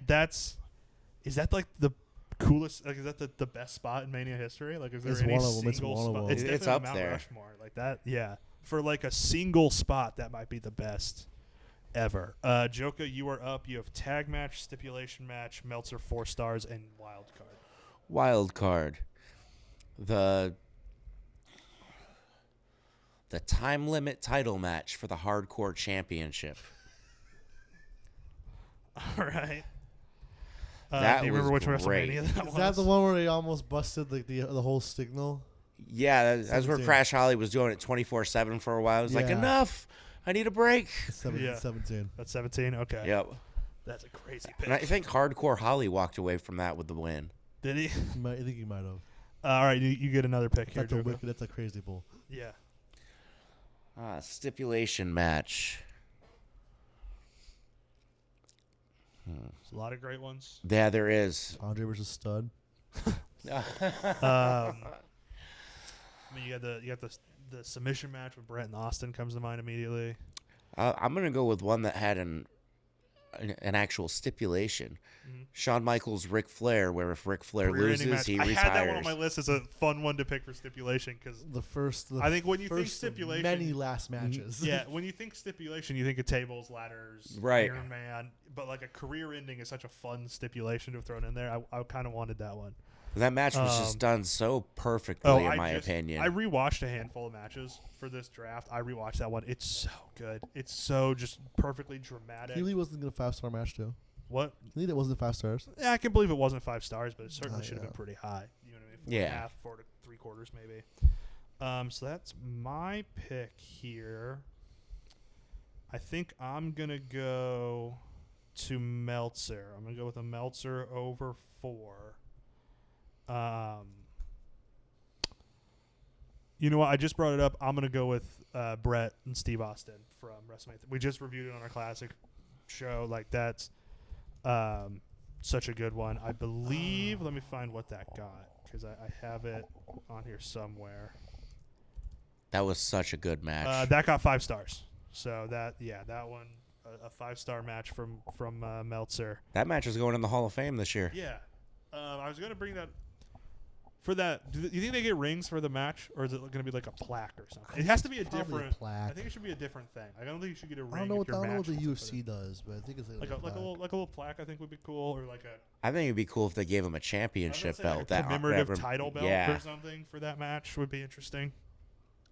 Is that like the coolest? Like, is that the best spot in Mania history? Like, is there It's any one of them. It's single one of spot? them. It's It's definitely up Mount there. Rushmore, like that. Yeah, for like a single spot, that might be the best ever. Jolka, you are up. You have tag match, stipulation match, Meltzer 4 stars, and wild card. Wild card. The time limit title match for the Hardcore Championship. All right. That do you remember which was great. WrestleMania that Is was? that the one where they almost busted like the whole signal? Yeah, that's where 17. Crash Holly was doing it 24/7 for a while. It was like, Yeah. enough. I need a break. 17. That's 17. Okay. Yep. That's a crazy pick. And I think Hardcore Holly walked away from that with the win. Did he? I think you might have. All right, you get another pick here, Jolka. That's a crazy pull. Yeah. Stipulation match. There's a lot of great ones. Yeah, there is. Andre versus Stud. I mean, you got the submission match with Brett and Austin comes to mind immediately. I'm gonna go with one that had an actual stipulation. Mhm. Shawn Michaels, Ric Flair, where if Ric Flair Career ending loses, match. he I retires. had that one on my list as a fun one to pick for stipulation because I think when you think first of stipulation, many last matches. yeah, when you think stipulation, you think of tables, ladders, Right. Iron Man. But like a career ending is such a fun stipulation to have thrown in there. I kind of wanted that one. That match was just done so perfectly, in my opinion. I rewatched a handful of matches for this draft. I rewatched that one. It's so good. It's so just perfectly dramatic. Keely wasn't going to 5-star match too. What? Keely, it wasn't 5 stars. Yeah, I can believe it wasn't 5 stars, but it certainly should have yeah. been pretty high. You know what I mean? 4 Yeah. and a half, 4 to 3/4 maybe. So that's my pick here. I think I'm gonna go to Meltzer. I'm gonna go with a Meltzer over 4. You know what? I just brought it up. I'm gonna go with Brett and Steve Austin from WrestleMania. We just reviewed it on our classic show. Like Such a good one. I believe. Let me find what that got because I have it on here somewhere. That was such a good match. That got 5 stars. So that one a 5-star match from Meltzer. That match is going in the Hall of Fame this year. Yeah, I was gonna bring that. For that, do you think they get rings for the match, or is it going to be like a plaque or something? It has to be a Probably different. plaque. I think it should be a different thing. I don't think you should get a ring. I don't know what the match UFC does, but I think it's like a little plaque. I think would be cool, or like a. I think it'd be cool if they gave him a championship belt. Like a commemorative title belt or something for that match would be interesting.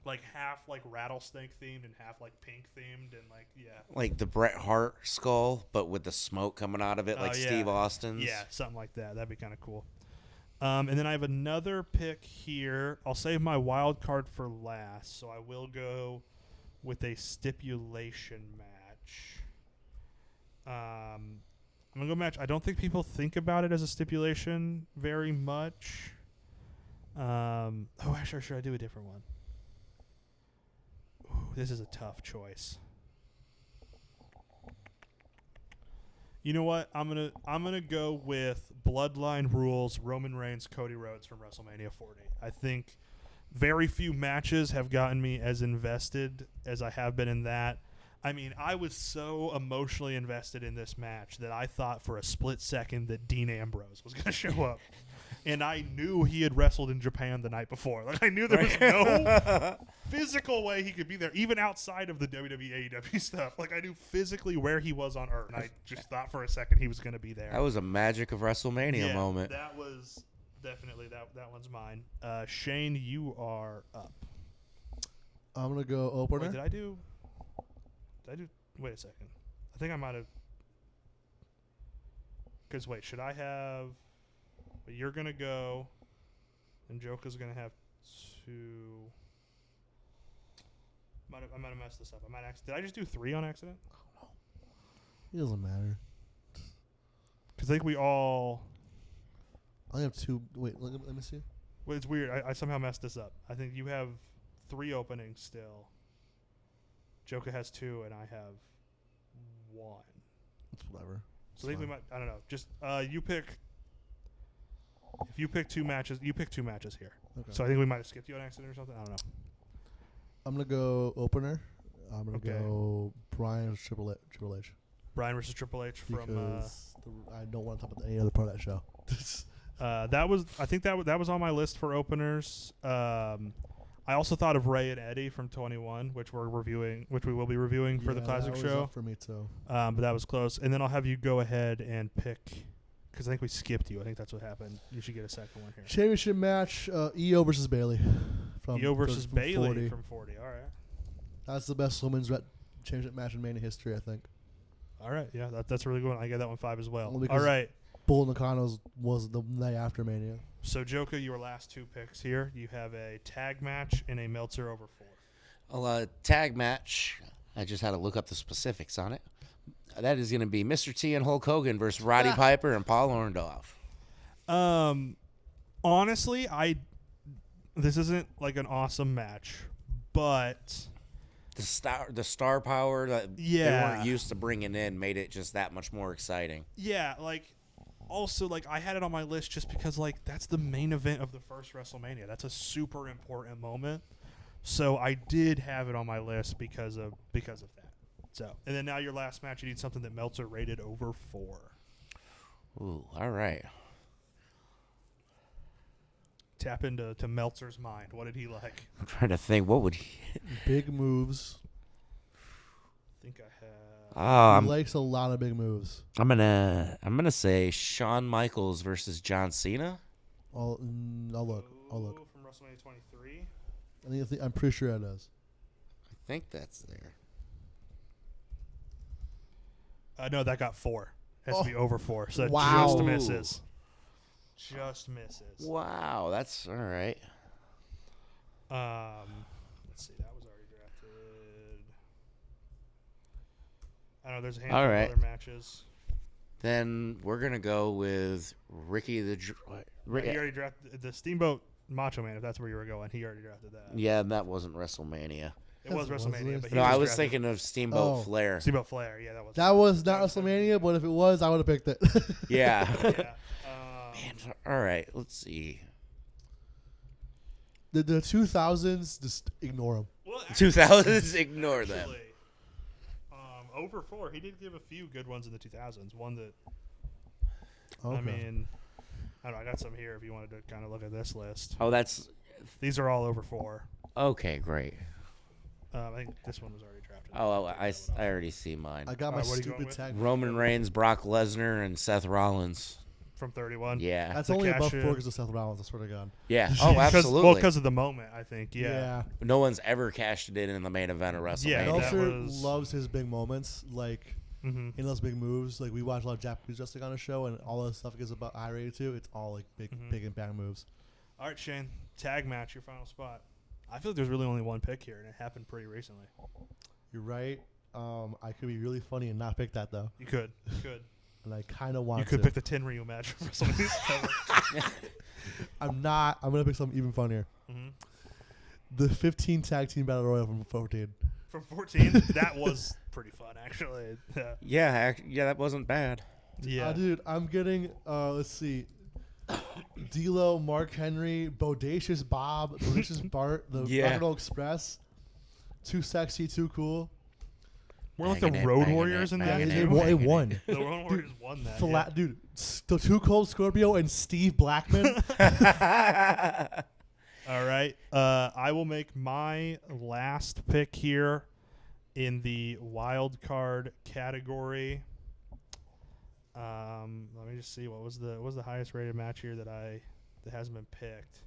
Like half like rattlesnake themed and half like pink themed and like like the Bret Hart skull, but with the smoke coming out of it, like Steve Austin's. Yeah, something like that. That'd be kind of cool. And then I have another pick here. I'll save my wild card for last, so I will go with a stipulation match. I'm gonna go match. I don't think people think about it as a stipulation very much. Actually, should I do a different one? Ooh, this is a tough choice. You know what? I'm gonna go with Bloodline Rules, Roman Reigns, Cody Rhodes from WrestleMania 40. I think very few matches have gotten me as invested as I have been in that. I mean, I was so emotionally invested in this match that I thought for a split second that Dean Ambrose was gonna show up. And I knew he had wrestled in Japan the night before. Like I knew there was no physical way he could be there, even outside of the WWE AEW stuff. Like I knew physically where he was on Earth. And I just thought for a second he was going to be there. That was a magic of WrestleMania moment. That was definitely that one's mine. Shane, you are up. I'm gonna go opener. Wait, did I do? Wait a second. I think I might have. Because wait, should I have? But you're going to go, and Jolka's going to have 2. I might have messed this up. Did I just do 3 on accident? Oh, no. It doesn't matter. Because I think we all... I have 2. Wait, let me see. Well, it's weird. I somehow messed this up. I think you have 3 openings still. Jolka has 2, and I have 1. It's whatever. So I think we might... I don't know. Just you pick... If you pick 2 matches, you pick 2 matches here. Okay. So I think we might have skipped you on accident or something. I don't know. I'm going to go opener. I'm going to go Bryan versus Triple H. Bryan versus Triple H from... Because I don't want to talk about any other part of that show. I think that was on my list for openers. I also thought of Ray and Eddie from 21, which we will be reviewing for the classic that was show. up for me too. But that was close. And then I'll have you go ahead and pick... Because I think we skipped you. I think that's what happened. You should get a second one here. Championship match, EO versus Bailey. EO versus Bailey 40. from 40. All right. That's the best women's championship match in Mania history, I think. All right. Yeah, that's a really good one. I gave that one 5 as well. Well, all right. Bull Nakano's was the night after Mania. So, Jolka, your last 2 picks here. You have a tag match and a Meltzer over 4. Well, tag match. I just had to look up the specifics on it. That is going to be Mr. T and Hulk Hogan versus Roddy Piper and Paul Orndorff. Honestly, this isn't like an awesome match, but the star power that they weren't used to bringing in made it just that much more exciting. Yeah, like also like I had it on my list just because like that's the main event of the first WrestleMania. That's a super important moment. So I did have it on my list because of that. So, and then now your last match, you need something that Meltzer rated over 4. Ooh, all right. Tap into Meltzer's mind. What did he like? I'm trying to think. What would he? Big moves. I think I have. He likes a lot of big moves. I'm gonna say Shawn Michaels versus John Cena. I'll look. From WrestleMania 23. I'm pretty sure that is. I think that's there. No, that got 4. Has to be over 4. So wow. Just misses. Just misses. Wow, that's all right. Let's see. That was already drafted. I don't know. There's a handful of other matches. Then we're gonna go with Ricky the. He already drafted the Steamboat Macho Man. If that's where you were going, he already drafted that. Yeah, that wasn't WrestleMania. It was Yes, WrestleMania, but he No, I was drafted- thinking of Steamboat Oh. Flair. Steamboat Flair. Yeah, that was. That was not WrestleMania, but if it was, I would have picked it. Yeah. Yeah. Man, all right, let's see. The 2000s, just ignore them. Well, 2000s, ignore them. actually, over 4, he did give a few good ones in the 2000s. One that, Okay. I mean, I don't know, I got some here if you wanted to kind of look at this list. Oh, that's These are all over 4. okay. Great. I think this one was already drafted. Oh, I already see mine. I got my Alright, what are you going stupid with? tag. Roman Reigns, Brock Lesnar, and Seth Rollins. From 31. Yeah. That's the only above cash in. 4 because of Seth Rollins, I swear to God. Yeah. Oh, absolutely. Because of the moment, I think. Yeah. No one's ever cashed it in the main event of WrestleMania. Yeah, that Meltzer was- loves his big moments, like Mm-hmm. in those big moves. Like we watch a lot of Japanese wrestling on the show, and all the stuff gets about high rated too. It's all like big, Mhm. big impact moves. All right, Shane. Tag match, your final spot. I feel like there's really only one pick here, and it happened pretty recently. You're right. I could be really funny and not pick that though, You could. You could. and I kind of want You could to. pick the Tenryu match from WrestleMania. I'm not. I'm gonna pick something even funnier. Mm-hmm. The 15 tag team battle royal from 14. From 14, that was pretty fun, actually. Yeah, that wasn't bad. Yeah. Dude, I'm getting. Let's see. D'Lo, Mark Henry, Bodacious Bob, Bodacious Bart, the Yeah. Rock and Roll Express. Too sexy, too cool. We're like the Banging it, Road banging Warriors it, in that. banging They it, too. won. It banging won. it. The Road Warriors won that. Flat, dude. The Too Cold Scorpio and Steve Blackman. All right. I will make my last pick here in the wild card category. Let me just see what was the highest rated match here that hasn't been picked.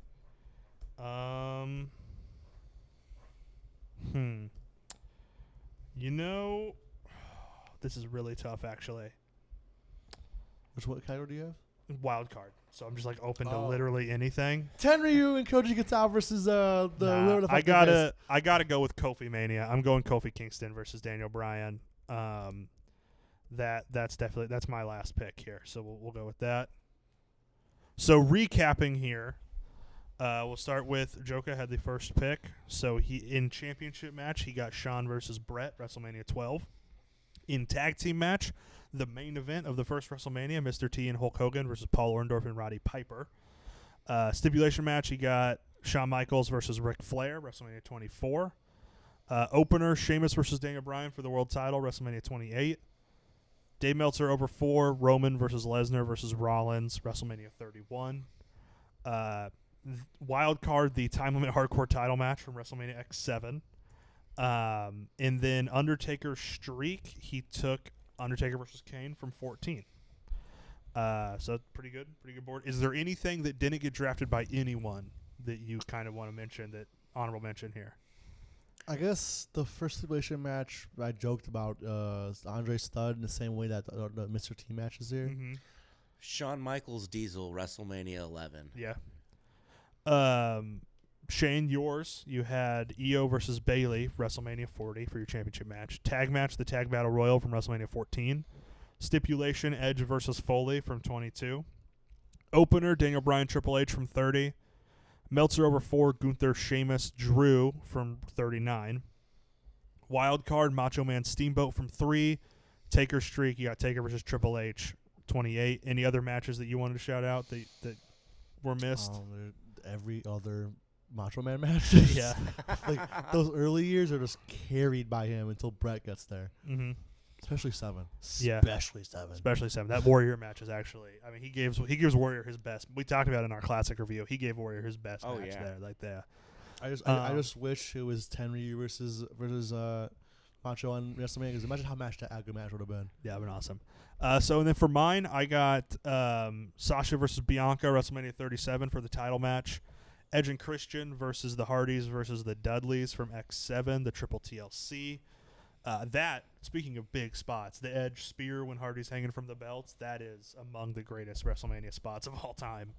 You know, this is really tough actually. What category do you have? Wild card. So I'm just like open to Oh. literally anything. Tenryu and Koji Gatao versus Nah, whoever the fuck I gotta go with Kofi Mania. I'm going Kofi Kingston versus Daniel Bryan. That's my last pick here. So we'll go with that. So recapping here, we'll start with Jolka had the first pick. So he in championship match he got Shawn versus Brett, WrestleMania 12. In tag team match, the main event of the first WrestleMania, Mr. T and Hulk Hogan versus Paul Orndorff and Roddy Piper. Stipulation match, he got Shawn Michaels versus Ric Flair, WrestleMania 24. Opener, Sheamus versus Daniel Bryan for the world title, WrestleMania 28. Dave Meltzer over 4, Roman versus Lesnar versus Rollins, WrestleMania 31. Wild card, the time limit hardcore title match from WrestleMania X7. And then Undertaker streak, he took Undertaker versus Kane from 14. So pretty good board. Is there anything that didn't get drafted by anyone that you kind of want to mention, that honorable mention here? I guess the first stipulation match I joked about Andre Studd in the same way that the Mr. T match is here. Mm-hmm. Shawn Michaels Diesel, WrestleMania 11. Yeah. Shane, yours, you had Io versus Bayley, WrestleMania 40 for your championship match. Tag match, the Tag Battle Royal from WrestleMania 14. Stipulation, Edge versus Foley from 22. Opener, Daniel Bryan, Triple H from 30. Meltzer over 4, Gunther, Sheamus, Drew from 39. Wild card, Macho Man, Steamboat from 3. Taker streak, you got Taker versus Triple H, 28. Any other matches that you wanted to shout out that were missed? Every other Macho Man match. Yeah. Like those early years are just carried by him until Brett gets there. Mm-hmm. Especially 7. Yeah. Especially 7. Especially 7. That Warrior match is actually, I mean, he gives Warrior his best. We talked about it in our classic review. He gave Warrior his best match there. Like that. I just wish it was Tenryu versus Macho on WrestleMania, because imagine how a good match would have been. Yeah, been awesome. So and then for mine, I got Sasha versus Bianca, WrestleMania 37 for the title match. Edge and Christian versus the Hardys versus the Dudleys from X7, the Triple TLC. Speaking of big spots, the Edge spear when Hardy's hanging from the belts, that is among the greatest WrestleMania spots of all time.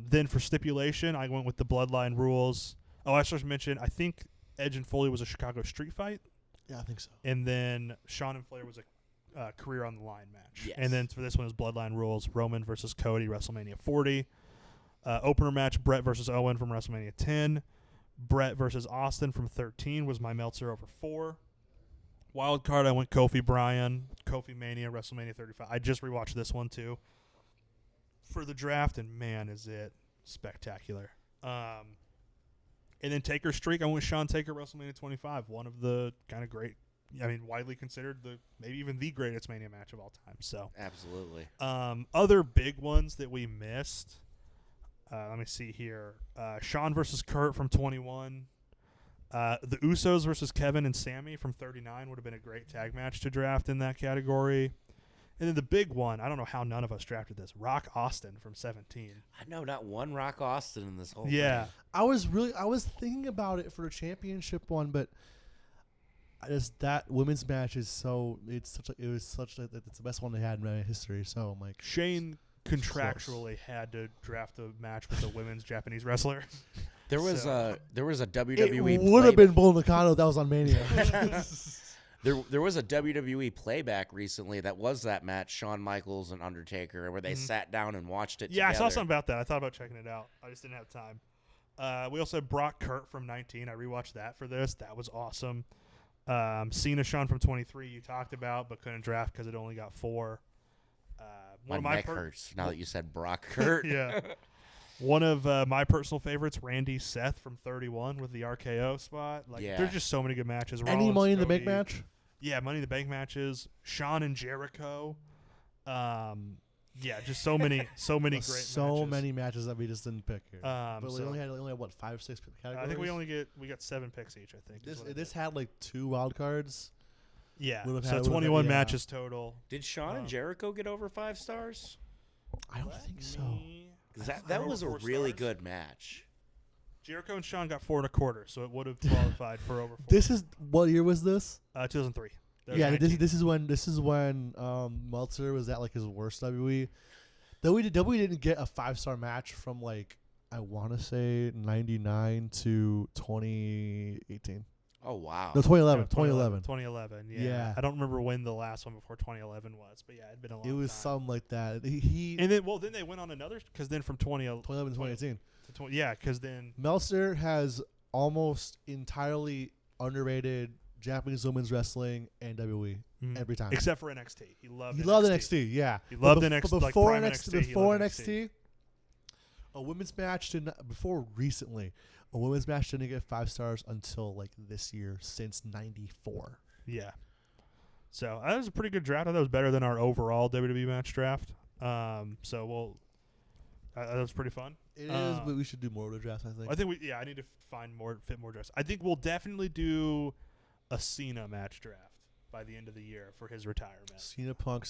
Then for stipulation, I went with the Bloodline rules. Oh, I should mention, I think Edge and Foley was a Chicago street fight. Yeah, I think so. And then Shawn and Flair was a career on the line match. Yes. And then for this one is Bloodline rules, Roman versus Cody, WrestleMania 40. Opener match, Brett versus Owen from WrestleMania 10. Brett versus Austin from 13 was my Meltzer over 4. Wild card, I went Kofi Bryan, Kofi Mania, WrestleMania 35. I just rewatched this one too for the draft, and man, is it spectacular. And then Taker streak, I went Sean Taker, WrestleMania 25, one of the kind of great, widely considered maybe even the greatest Mania match of all time. So Absolutely. other big ones that we missed. Let me see here. Sean versus Kurt from 21. The Usos versus Kevin and Sammy from 39 would have been a great tag match to draft in that category. And then the big one, I don't know how none of us drafted this, Rock Austin from 17. I know not one Rock Austin in this whole Yeah. thing. I was thinking about it for the championship one, but that women's match is it's the best one they had in my history. So I'm like, Shane contractually had to draft a match with a women's Japanese wrestler. There was So- a WWE. it would have been Bull Nakano if that was on Mania. There was a WWE playback recently that was that match, Shawn Michaels and Undertaker, where they sat down and watched it Yeah, together. I saw something about that. I thought about checking it out. I just didn't have time. We also had Brock Kurt from 19. I rewatched that for this. That was awesome. Cena Sean from 23 you talked about, but couldn't draft because it only got 4. My neck hurts now that you said Brock Kurt. Yeah. One of my personal favorites, Randy Seth from 31 with the RKO spot. There's just so many good matches. Any Rollins, Money in the Bank Cody. match? Yeah, Money in the Bank matches. Sean and Jericho. Just so many great matches. Many matches that we just didn't pick here. But we so- only had what 5 or 6 categories. I think we got 7 picks each. I think is what I This did. had like 2 wild cards. Yeah, would've so had- would've 21 had- yeah. matches total. Did Shawn and Jericho get over 5 stars? I don't think so. 'Cause that was a Over 4 really stars? good match. Jericho and Sean got 4 1/4, so it would have qualified for over 4. This is what year was this? 2003. That was Yeah, 19. this is when Meltzer was at like his worst WWE. WWE didn't get a 5-star match from like I want to say 99 to 2018. Oh wow. No, 2011. Yeah, 2011. 2011. Yeah. Yeah. I don't remember when the last one before 2011 was, but yeah, it'd been a long It was time. something like that. He And then they went on another because then from 2011 to 2018. because then Meltzer has almost entirely underrated Japanese women's wrestling and WWE every time. except for NXT, he loved NXT. Yeah, He loved But NXT. Like before prime NXT, NXT, he before loved NXT, a women's match before recently. A women's match didn't get 5 stars until like this year, since '94. Yeah. So that was a pretty good draft. I thought it was better than our overall WWE match draft. That was pretty fun. It is, but we should do more of the drafts. I think. I think I need to fit more drafts. I think we'll definitely do a Cena match draft by the end of the year for his retirement. Cena Punk.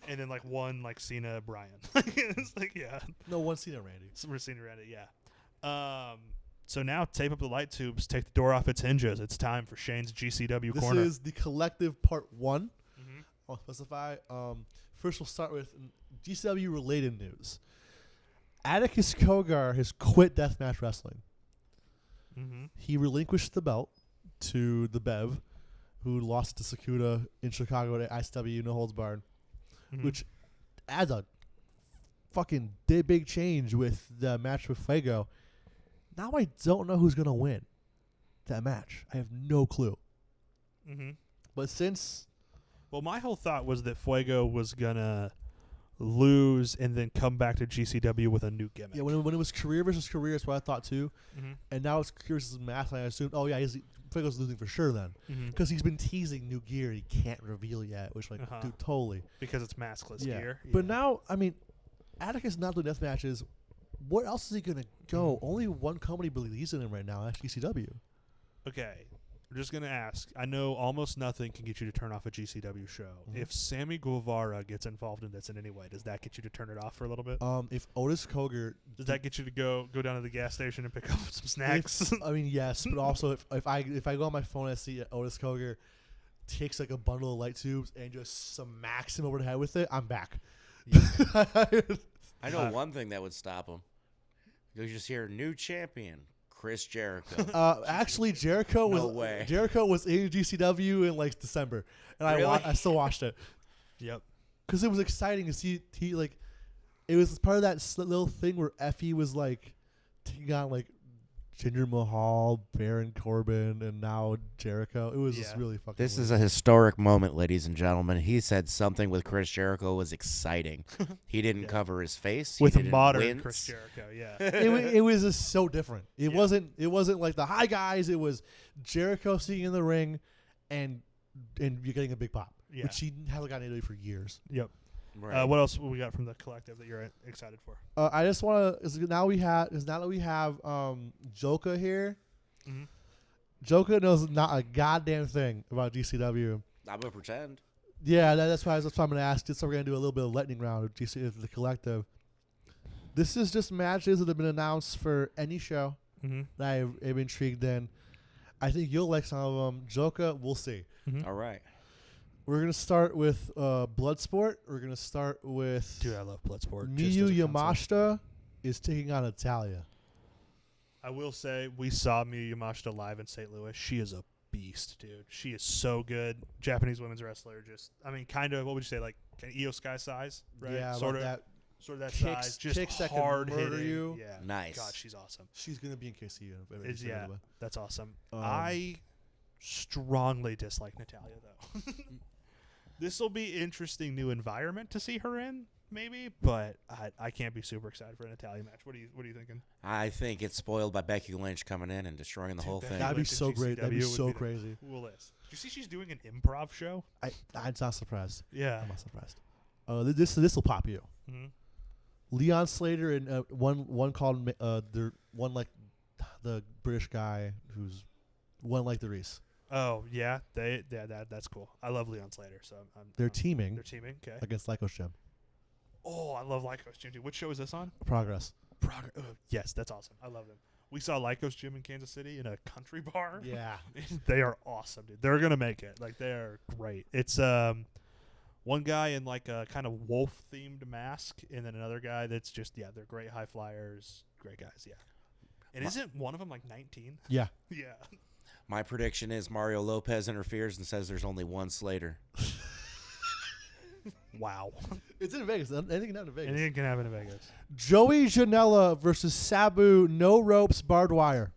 And then one Cena Bryan. It's No, one Cena Randy. We're Cena Randy, yeah. So now tape up the light tubes, take the door off its hinges. It's time for Shane's GCW This corner. is the collective part 1. Mhm. I'll specify. First, we'll start with GCW related news. Atticus Kogar has quit deathmatch wrestling. Mhm. He relinquished the belt to the Bev, who lost to Sakuda in Chicago at ICW No Holds Barred, Mhm. which adds a fucking big change with the match with Fuego. Now I don't know who's going to win that match. I have no clue. Mhm. But since... Well, my whole thought was that Fuego was gonna lose and then come back to GCW with a new gimmick. Yeah, when it was career versus career, that's what I thought too. Mhm. And now it's career versus mass, and I assumed, Fuego's losing for sure then. Mhm. Because he's been teasing new gear he can't reveal yet, which, dude, totally. Because it's maskless gear. But now, Atticus not doing death matches. What else is he going to go? Only one company believes in him right now, that's GCW. Okay, we're just gonna ask. I know almost nothing can get you to turn off a GCW show. Mhm. If Sammy Guevara gets involved in this in any way, does that get you to turn it off for a little bit? If Otis Kogar... Does that get you to go down to the gas station and pick up some snacks? yes, but also if I go on my phone and I see Otis Kogar takes like a bundle of light tubes and just smacks him over the head with it, I'm back. I know one thing that would stop him. You just hear new champion, Chris Jericho. Actually, Jericho No way. was in GCW in like December, and Really? I still watched it Yep. because it was exciting to see. It was part of that little thing where Effie was like taking on like Jinder Mahal, Baron Corbin, and now Jericho. It was just really fucking. This weird. is a historic moment, ladies and gentlemen. He said something with Chris Jericho was exciting. He didn't cover his face. With he didn't modern wince. Chris Jericho, yeah. It was just so different. It wasn't like the hi guys. It was Jericho sitting in the ring, and you're getting a big pop, which he hasn't gotten into for years. Yep. Right. What else we got from the collective that you're excited for? I just want to now that we have Jolka here. Mm-hmm. Jolka knows not a goddamn thing about GCW. I'm gonna pretend. Yeah, that's why I'm going to ask. So we're going to do a little bit of lightning round of GCW the collective. This is just matches that have been announced for any show that I'm intrigued in. I think you'll like some of them. Jolka, we'll see. All right. We're going to start with Bloodsport. We're going to start with... Dude, I love Bloodsport. Miyu Yamashita is taking on Italia. I will say, we saw Miyu Yamashita live in St. Louis. She is a beast, dude. She is so good. Japanese women's wrestler. Just, I mean, kind of, what would you say, like Io Sky size, right? Yeah, sort of that size. Just kicks that hard can murder hitting. you. Yeah. Nice. God, she's awesome. She's going to be in KCU. Yeah, that's awesome. I strongly dislike Natalia, though. This will be interesting new environment to see her in, maybe, but I can't be super excited for an Italian match. What are you thinking? I think it's spoiled by Becky Lynch coming in and destroying the whole thing. That'd be Lynch in so great. That'd be GCW would so the crazy. Coolest. Do you see she's doing an improv show? I'm not surprised. Yeah. I'm not surprised. This will pop you. Mm-hmm. Leon Slater and one called one like the British guy who's one like the Reese. Oh yeah, that's cool. I love Leon Slater, so They're teaming. They're teaming. Okay. Against Lycos Gym. Oh, I love Lycos Gym too. Which show is this on? Progress. Oh, yes, that's awesome. I love them. We saw Lycos Gym in Kansas City in a country bar. Yeah. They are awesome, dude. They're gonna make it. Like they are great. It's one guy in like a kind of wolf themed mask, and then another guy that's just they're great high flyers, great guys. Yeah. And isn't one of them like 19? Yeah. Yeah. My prediction is Mario Lopez interferes and says there's only one Slater. Wow. It's in Vegas. Anything can happen in Vegas. Anything can happen in Vegas. Joey Janela versus Sabu. No ropes, barbed wire.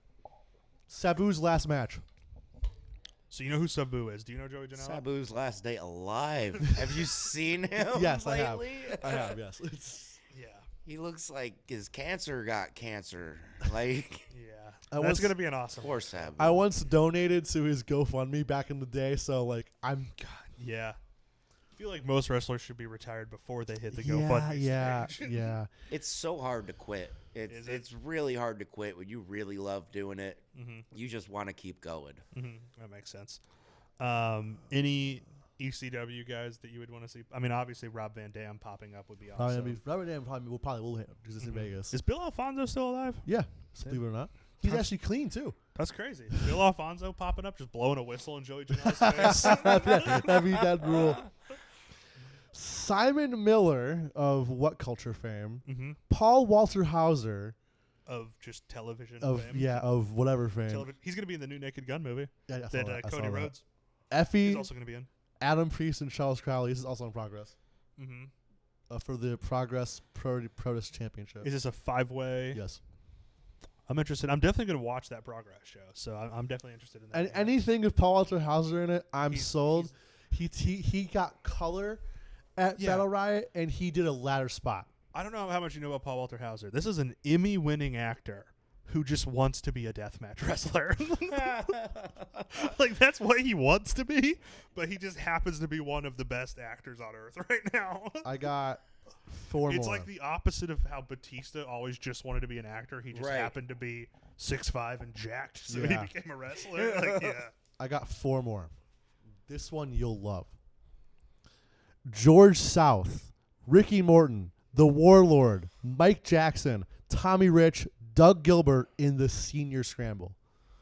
Sabu's last match. So you know who Sabu is? Do you know Joey Janela? Sabu's last day alive. Have you seen him Yes, lately? I have, yes. Yeah. He looks like his cancer got cancer. Like, Yeah. That's going to be an awesome. poor Sabu. I once donated to his GoFundMe back in the day, so like Yeah. I feel like most wrestlers should be retired before they hit the GoFundMe stage. yeah. It's so hard to quit. It's really hard to quit when you really love doing it. Mm-hmm. You just want to keep going. Mm-hmm. That makes sense. Any ECW guys that you would want to see? I mean, obviously Rob Van Dam popping up would be awesome. Robert Dam probably will hit him because it's in Vegas. Is Bill Alfonso still alive? Yeah, believe it or not, he's actually clean too. That's crazy. Bill Alfonso popping up, just blowing a whistle in Joey Janela's face. That'd rule. Simon Miller of What Culture fame, Mm-hmm. Paul Walter Hauser Of just television of fame. of whatever fame. He's going to be in the new Naked Gun movie Yeah, I saw that that. I saw Cody that. Rhodes. Effie, He's also going to be in. Adam Priest, and Charles Crowley. This is also in progress Mm-hmm. for the Progress Protest Championship. Is this a 5-way? Yes. I'm interested. I'm definitely going to watch that Progress show, so I'm definitely interested in that. And anything with Paul Walter Hauser in it, I'm He's- sold. He got color at Battle Riot, and he did a ladder spot. I don't know how much you know about Paul Walter Hauser. This is an Emmy-winning actor who just wants to be a deathmatch wrestler. Like, that's what he wants to be, but he just happens to be one of the best actors on earth right now. I got 4 more. It's like the opposite of how Batista always just wanted to be an actor. He just Right. happened to be 6'5" and jacked, so he Yeah. became a wrestler. Like, yeah. I got 4 more. This one you'll love. George South, Ricky Morton, The Warlord, Mike Jackson, Tommy Rich, Doug Gilbert in the Senior Scramble.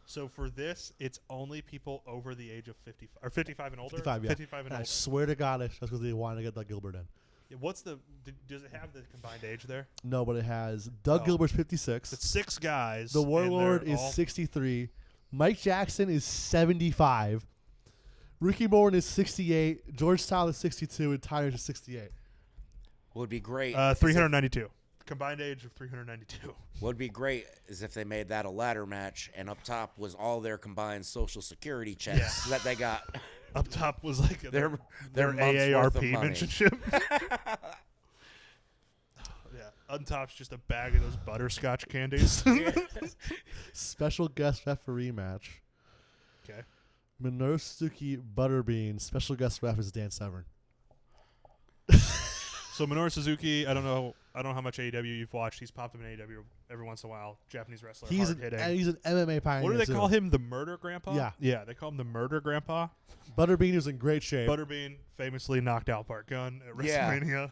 So for this, it's only people over the age of 55 or 55 and older. 55, yeah. 55 and And I older. swear to God, that's because they wanted to get Doug Gilbert in. Yeah, what's the? Does it have the combined age there? No, but it has Doug Oh. Gilbert's 56. It's 6 guys. The and Warlord they're is all- 63. Mike Jackson is 75. Ricky Morton is 68. George South is 62. And Tyrus is 68. Would be great. 392. combined age of 392. What would be great is if they made that a ladder match, and up top was all their combined Social Security checks that they got. Up top was like their their month's worth of AARP money. mentorship. Yeah, on top's just a bag of those butterscotch candies. Special guest referee match. Okay. Minoru Suzuki Butterbean. Special guest ref is Dan Severn. So Minoru Suzuki, I don't know how much AEW you've watched. He's popped up in AEW every once in a while. Japanese wrestler, He's hard hitting. he's an MMA pioneer. What do they too. call him? The Murder Grandpa? Yeah. Yeah, they call him the Murder Grandpa. Butterbean is in great shape. Butterbean famously knocked out Bart Gunn at Yeah. WrestleMania.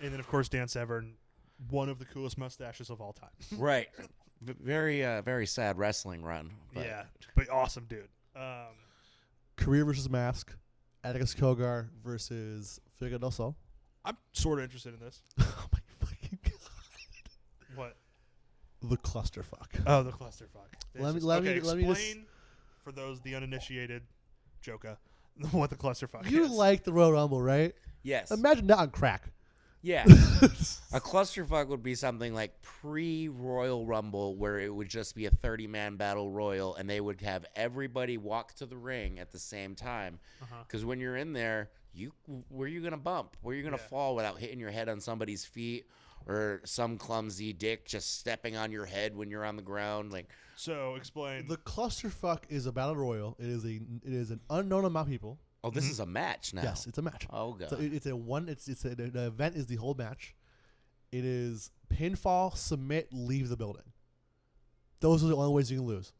And then, of course, Dan Severn, one of the coolest mustaches of all time. Right. Very sad wrestling run. But Yeah, but awesome dude. Career versus Mask. Atticus Kogar versus Figueroa del Sol. I'm sort of interested in this. Oh my fucking god. What? The clusterfuck. Oh, the clusterfuck. Let me Explain just- for those the uninitiated, Jolka, what the clusterfuck You is. like the Royal Rumble, right? Yes. Imagine that on crack. Yeah. A clusterfuck would be something like pre-Royal Rumble, where it would just be a 30-man battle royal, and they would have everybody walk to the ring at the same time. Because when you're in there, where are you gonna bump? Where are you gonna fall without hitting your head on somebody's feet, or some clumsy dick just stepping on your head when you're on the ground? Like, So explain. The clusterfuck is a battle royal. It is an unknown amount of people. oh, this is a match now. Yes, it's a match. Oh god. So the event is the whole match. It is pinfall, submit, leave the building. Those are the only ways you can lose.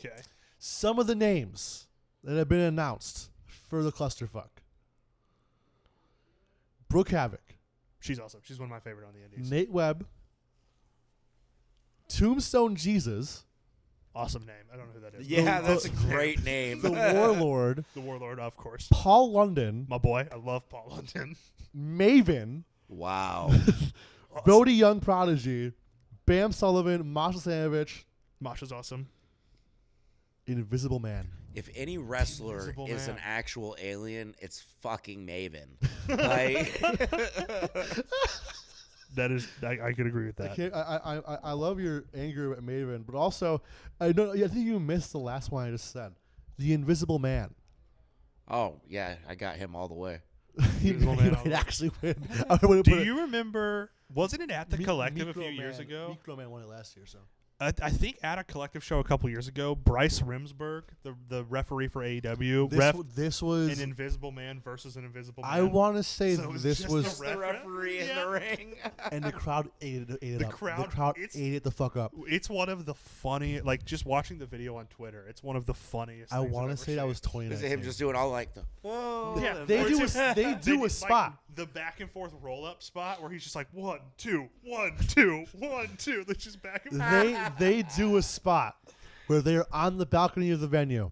Okay. Some of the names that have been announced for the clusterfuck. Brooke Havoc, She's awesome. She's one of my favorite on the Indies. Nate Webb, Tombstone Jesus, Awesome name. I don't know who that is. yeah, the- that's a great name. the Warlord, The Warlord, of course. Paul London, My boy. I love Paul London. Maven, Wow. Awesome. Brody Young Prodigy, Bam Sullivan, Masha Sanovich, Masha's awesome. Invisible Man. If any wrestler Invisible is Man. an actual alien, it's fucking Maven. Like, That is, I could agree with that. I love your anger at Maven, but also I think you missed the last one I just said. The Invisible Man. oh yeah, I got him all the way. he Invisible Man all might the way. actually win. I would've Do put it- you remember, wasn't it at the Mi- Collective a Micro few years Man- ago? Micro Man won it last year, so. I think at a Collective show a couple years ago, Bryce Rimsberg, the referee for AEW, This was. an Invisible Man versus an Invisible Man. I want to say So it was this just was, the The referee in Yeah. the ring. and the crowd ate it The up. crowd- the crowd it's- ate it the fuck up. It's one of the funny, like just watching the video on Twitter. It's one of the funniest. I want want to say that was Is 2019. it him just doing all like the whoa? Yeah, They or do it's a, they do a like, spot. the back and forth roll up spot where he's just like 1, 2, 1, 2, 1, 2. That's just back and forth. They do a spot where they're on the balcony of the venue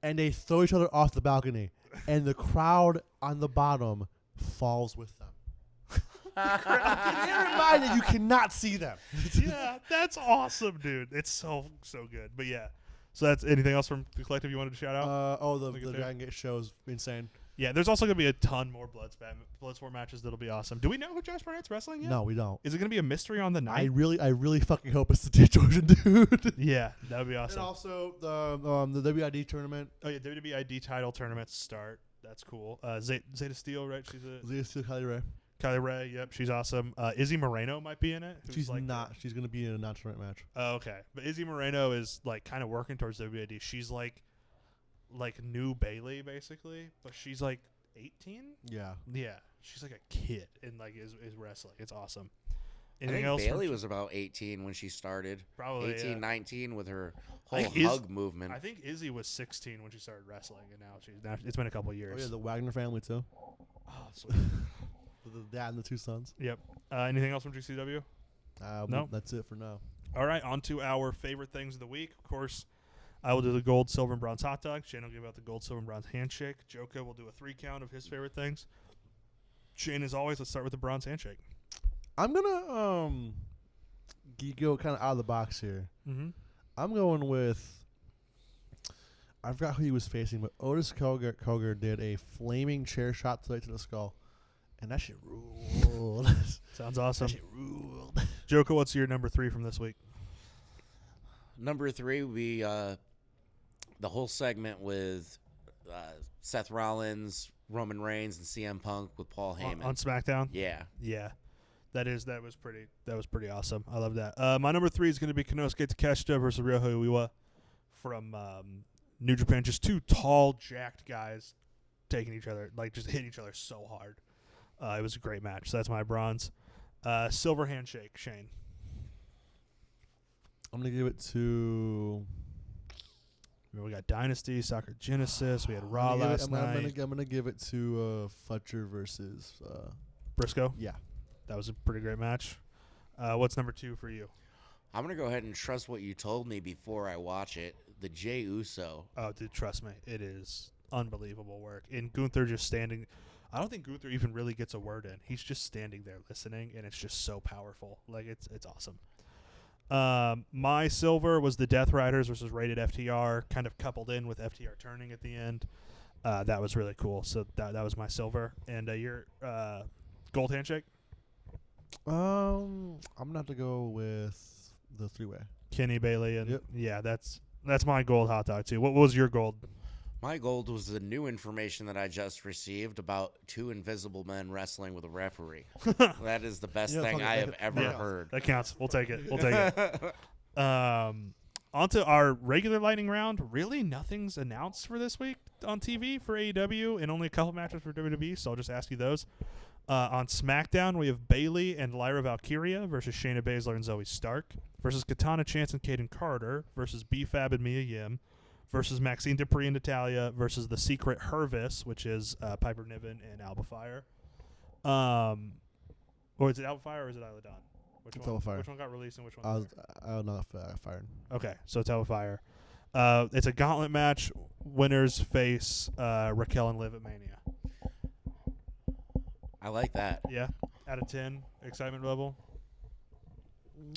and they throw each other off the balcony and the crowd on the bottom falls with them. Bear in mind that you cannot see them. Yeah, that's awesome, dude. It's so good. But yeah, so that's anything else from the Collective you wanted to shout out? The Look at there. Dragon Gate show is insane. Yeah, there's also gonna be a ton more Bloodsport matches that'll be awesome. Do we know who Josh Barnett's wrestling yet? No, we don't. Is it gonna be a mystery on the I night? really fucking hope it's the Dick Georgian dude. Yeah, that would be And awesome. also the WID tournament. Oh yeah, WWE ID title tournaments start. That's cool. Zeta Steel, right? She's a Zia Steel, Kylie Ray. Kylie Ray. Yep, she's awesome. Izzy Moreno might be in it. who's She's like not. She's gonna be in a non-tournament match. Oh, okay, but Izzy Moreno is like kind of working towards WID. She's like new Bailey basically, but she's like 18. Yeah. Yeah, she's like a kid and like is wrestling. It's awesome. I Anything think else? Bailey was about 18 when she started. Probably 18, yeah. 19 with her I whole think hug movement. I think Izzy was 16 when she started wrestling, and now it's been a couple of Oh years. yeah, the Wagner family too. Oh, sweet. With the dad and the two sons. Yep. Anything else from GCW? No. That's it for now. All right, on to our favorite things of the week. Of course, I will do the gold, silver, and bronze hot dog. Shane will give out the gold, silver, and bronze handshake. Jolka will do a 3 count of his favorite things. Shane, as always, let's start with the bronze handshake. I'm gonna go kind of out of the box here. Mm-hmm. I'm going with. I forgot who he was facing, but Otis Kogar did a flaming chair shot to the skull, and that shit ruled. Sounds awesome. That shit ruled. Jolka, what's your number 3 from this week? Number 3, we the whole segment with Seth Rollins, Roman Reigns, and CM Punk with Paul Heyman On SmackDown? Yeah. Yeah. That was pretty awesome. I love that. My number 3 is going to be Konosuke Takeshita versus Ryohei Uiwa from New Japan. Just two tall, jacked guys taking each other, like just hitting each other so hard. It was a great match. So that's my bronze. Silver Handshake, Shane. I'm gonna give it to. We got Dynasty, Soccer Genesis. We had Raw last night. I'm gonna give it to Fletcher versus Briscoe. Yeah, that was a pretty great match. What's number 2 for you? I'm going to go ahead and trust what you told me before I watch it. The Jey Uso. Oh, dude, trust me. It is unbelievable work. And Gunther just standing. I don't think Gunther even really gets a word in. He's just standing there listening, and it's just so powerful. Like, it's awesome. My silver was the Death Riders versus Rated FTR, kind of coupled in with FTR turning at the end. That was really cool. So that was my silver. And your gold handshake? I'm gonna have to go with the 3-way. Kenny Bailey and Yep. Yeah, that's my gold hot dog too. What was your gold? My gold was the new information that I just received about 2 invisible men wrestling with a referee. That is the best thing I have ever heard. That counts. We'll take it. On to our regular lightning round. Really, nothing's announced for this week on TV for AEW, and only a couple matches for WWE, so I'll just ask you those. On SmackDown, we have Bayley and Lyra Valkyria versus Shayna Baszler and Zoe Stark versus Katana Chance and Kaden Carter versus B-Fab and Mia Yim versus Maxine Dupree and Natalia versus The Secret Hervis, which is Piper Niven and Alba Fire. Or is it Alba Fire or is it Isla Dawn? It's Alba Fire. Which one got released and which one? I was not fired. Okay, so it's Alba Fire. It's a gauntlet match. Winners face Raquel and Liv at Mania. I like that. Yeah, out of 10, excitement level.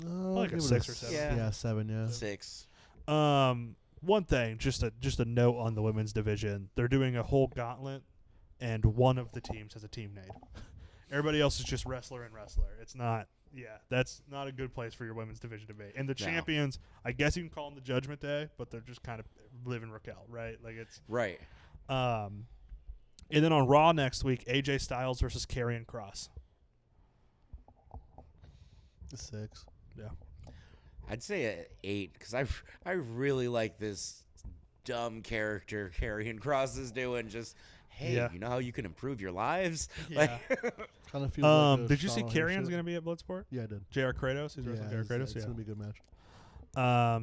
Like Like a 6 or 7. Yeah, 7. Yeah. 6. One thing, just a note on the women's division. They're doing a whole gauntlet, and one of the teams has a team name. Everybody else is just wrestler and wrestler. It's not. Yeah, that's not a good place for your women's division to be. And the champions, I guess you can call them the Judgment Day, but they're just kind of living Raquel, right? Like it's right. And then on Raw next week, AJ Styles versus Karrion Kross. 6. Yeah. I'd say an 8 because I really like this dumb character Karrion Kross is doing. Just hey, you know how you can improve your lives? Yeah. Kind of feels like did you see Karrion's going to be at Bloodsport? Yeah, I did. JR Kratos? He's wrestling JR Kratos? It's going to be a good match.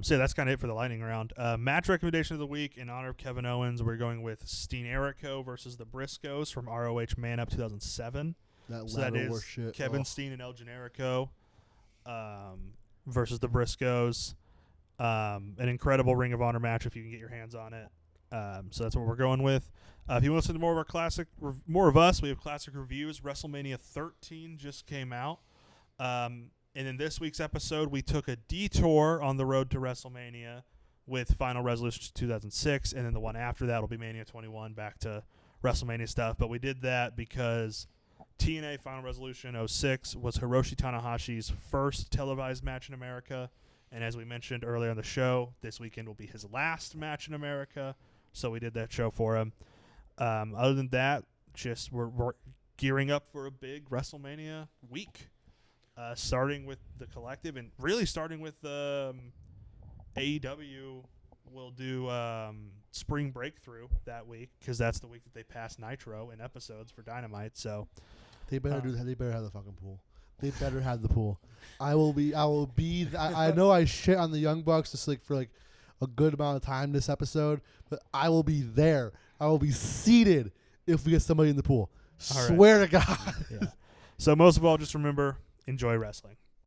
So that's kind of it for the lightning round. Match recommendation of the week in honor of Kevin Owens. We're going with Steen Erico versus the Briscoes from ROH Man Up 2007. That is shit. Kevin Steen and El Generico versus the Briscoes. An incredible Ring of Honor match if you can get your hands on it. So that's what we're going with. If you want to listen to more of our classic, more of us, we have classic reviews. WrestleMania 13 just came out. And in this week's episode, we took a detour on the road to WrestleMania with Final Resolution 2006, and then the one after that will be Mania 21, back to WrestleMania stuff. But we did that because TNA Final Resolution 06 was Hiroshi Tanahashi's first televised match in America. And as we mentioned earlier on the show, this weekend will be his last match in America. So we did that show for him. Other than that, just we're gearing up for a big WrestleMania week. Starting with the collective and really starting with AEW will do Spring Breakthrough that week because that's the week that they pass Nitro in episodes for Dynamite. So they better do that. They better have the fucking pool. They better have the pool. I will be. I know I shit on the Young Bucks just for a good amount of time this episode, but I will be there. I will be seated if we get somebody in the pool. Swear to God. Yeah. So most of all, just remember, enjoy wrestling.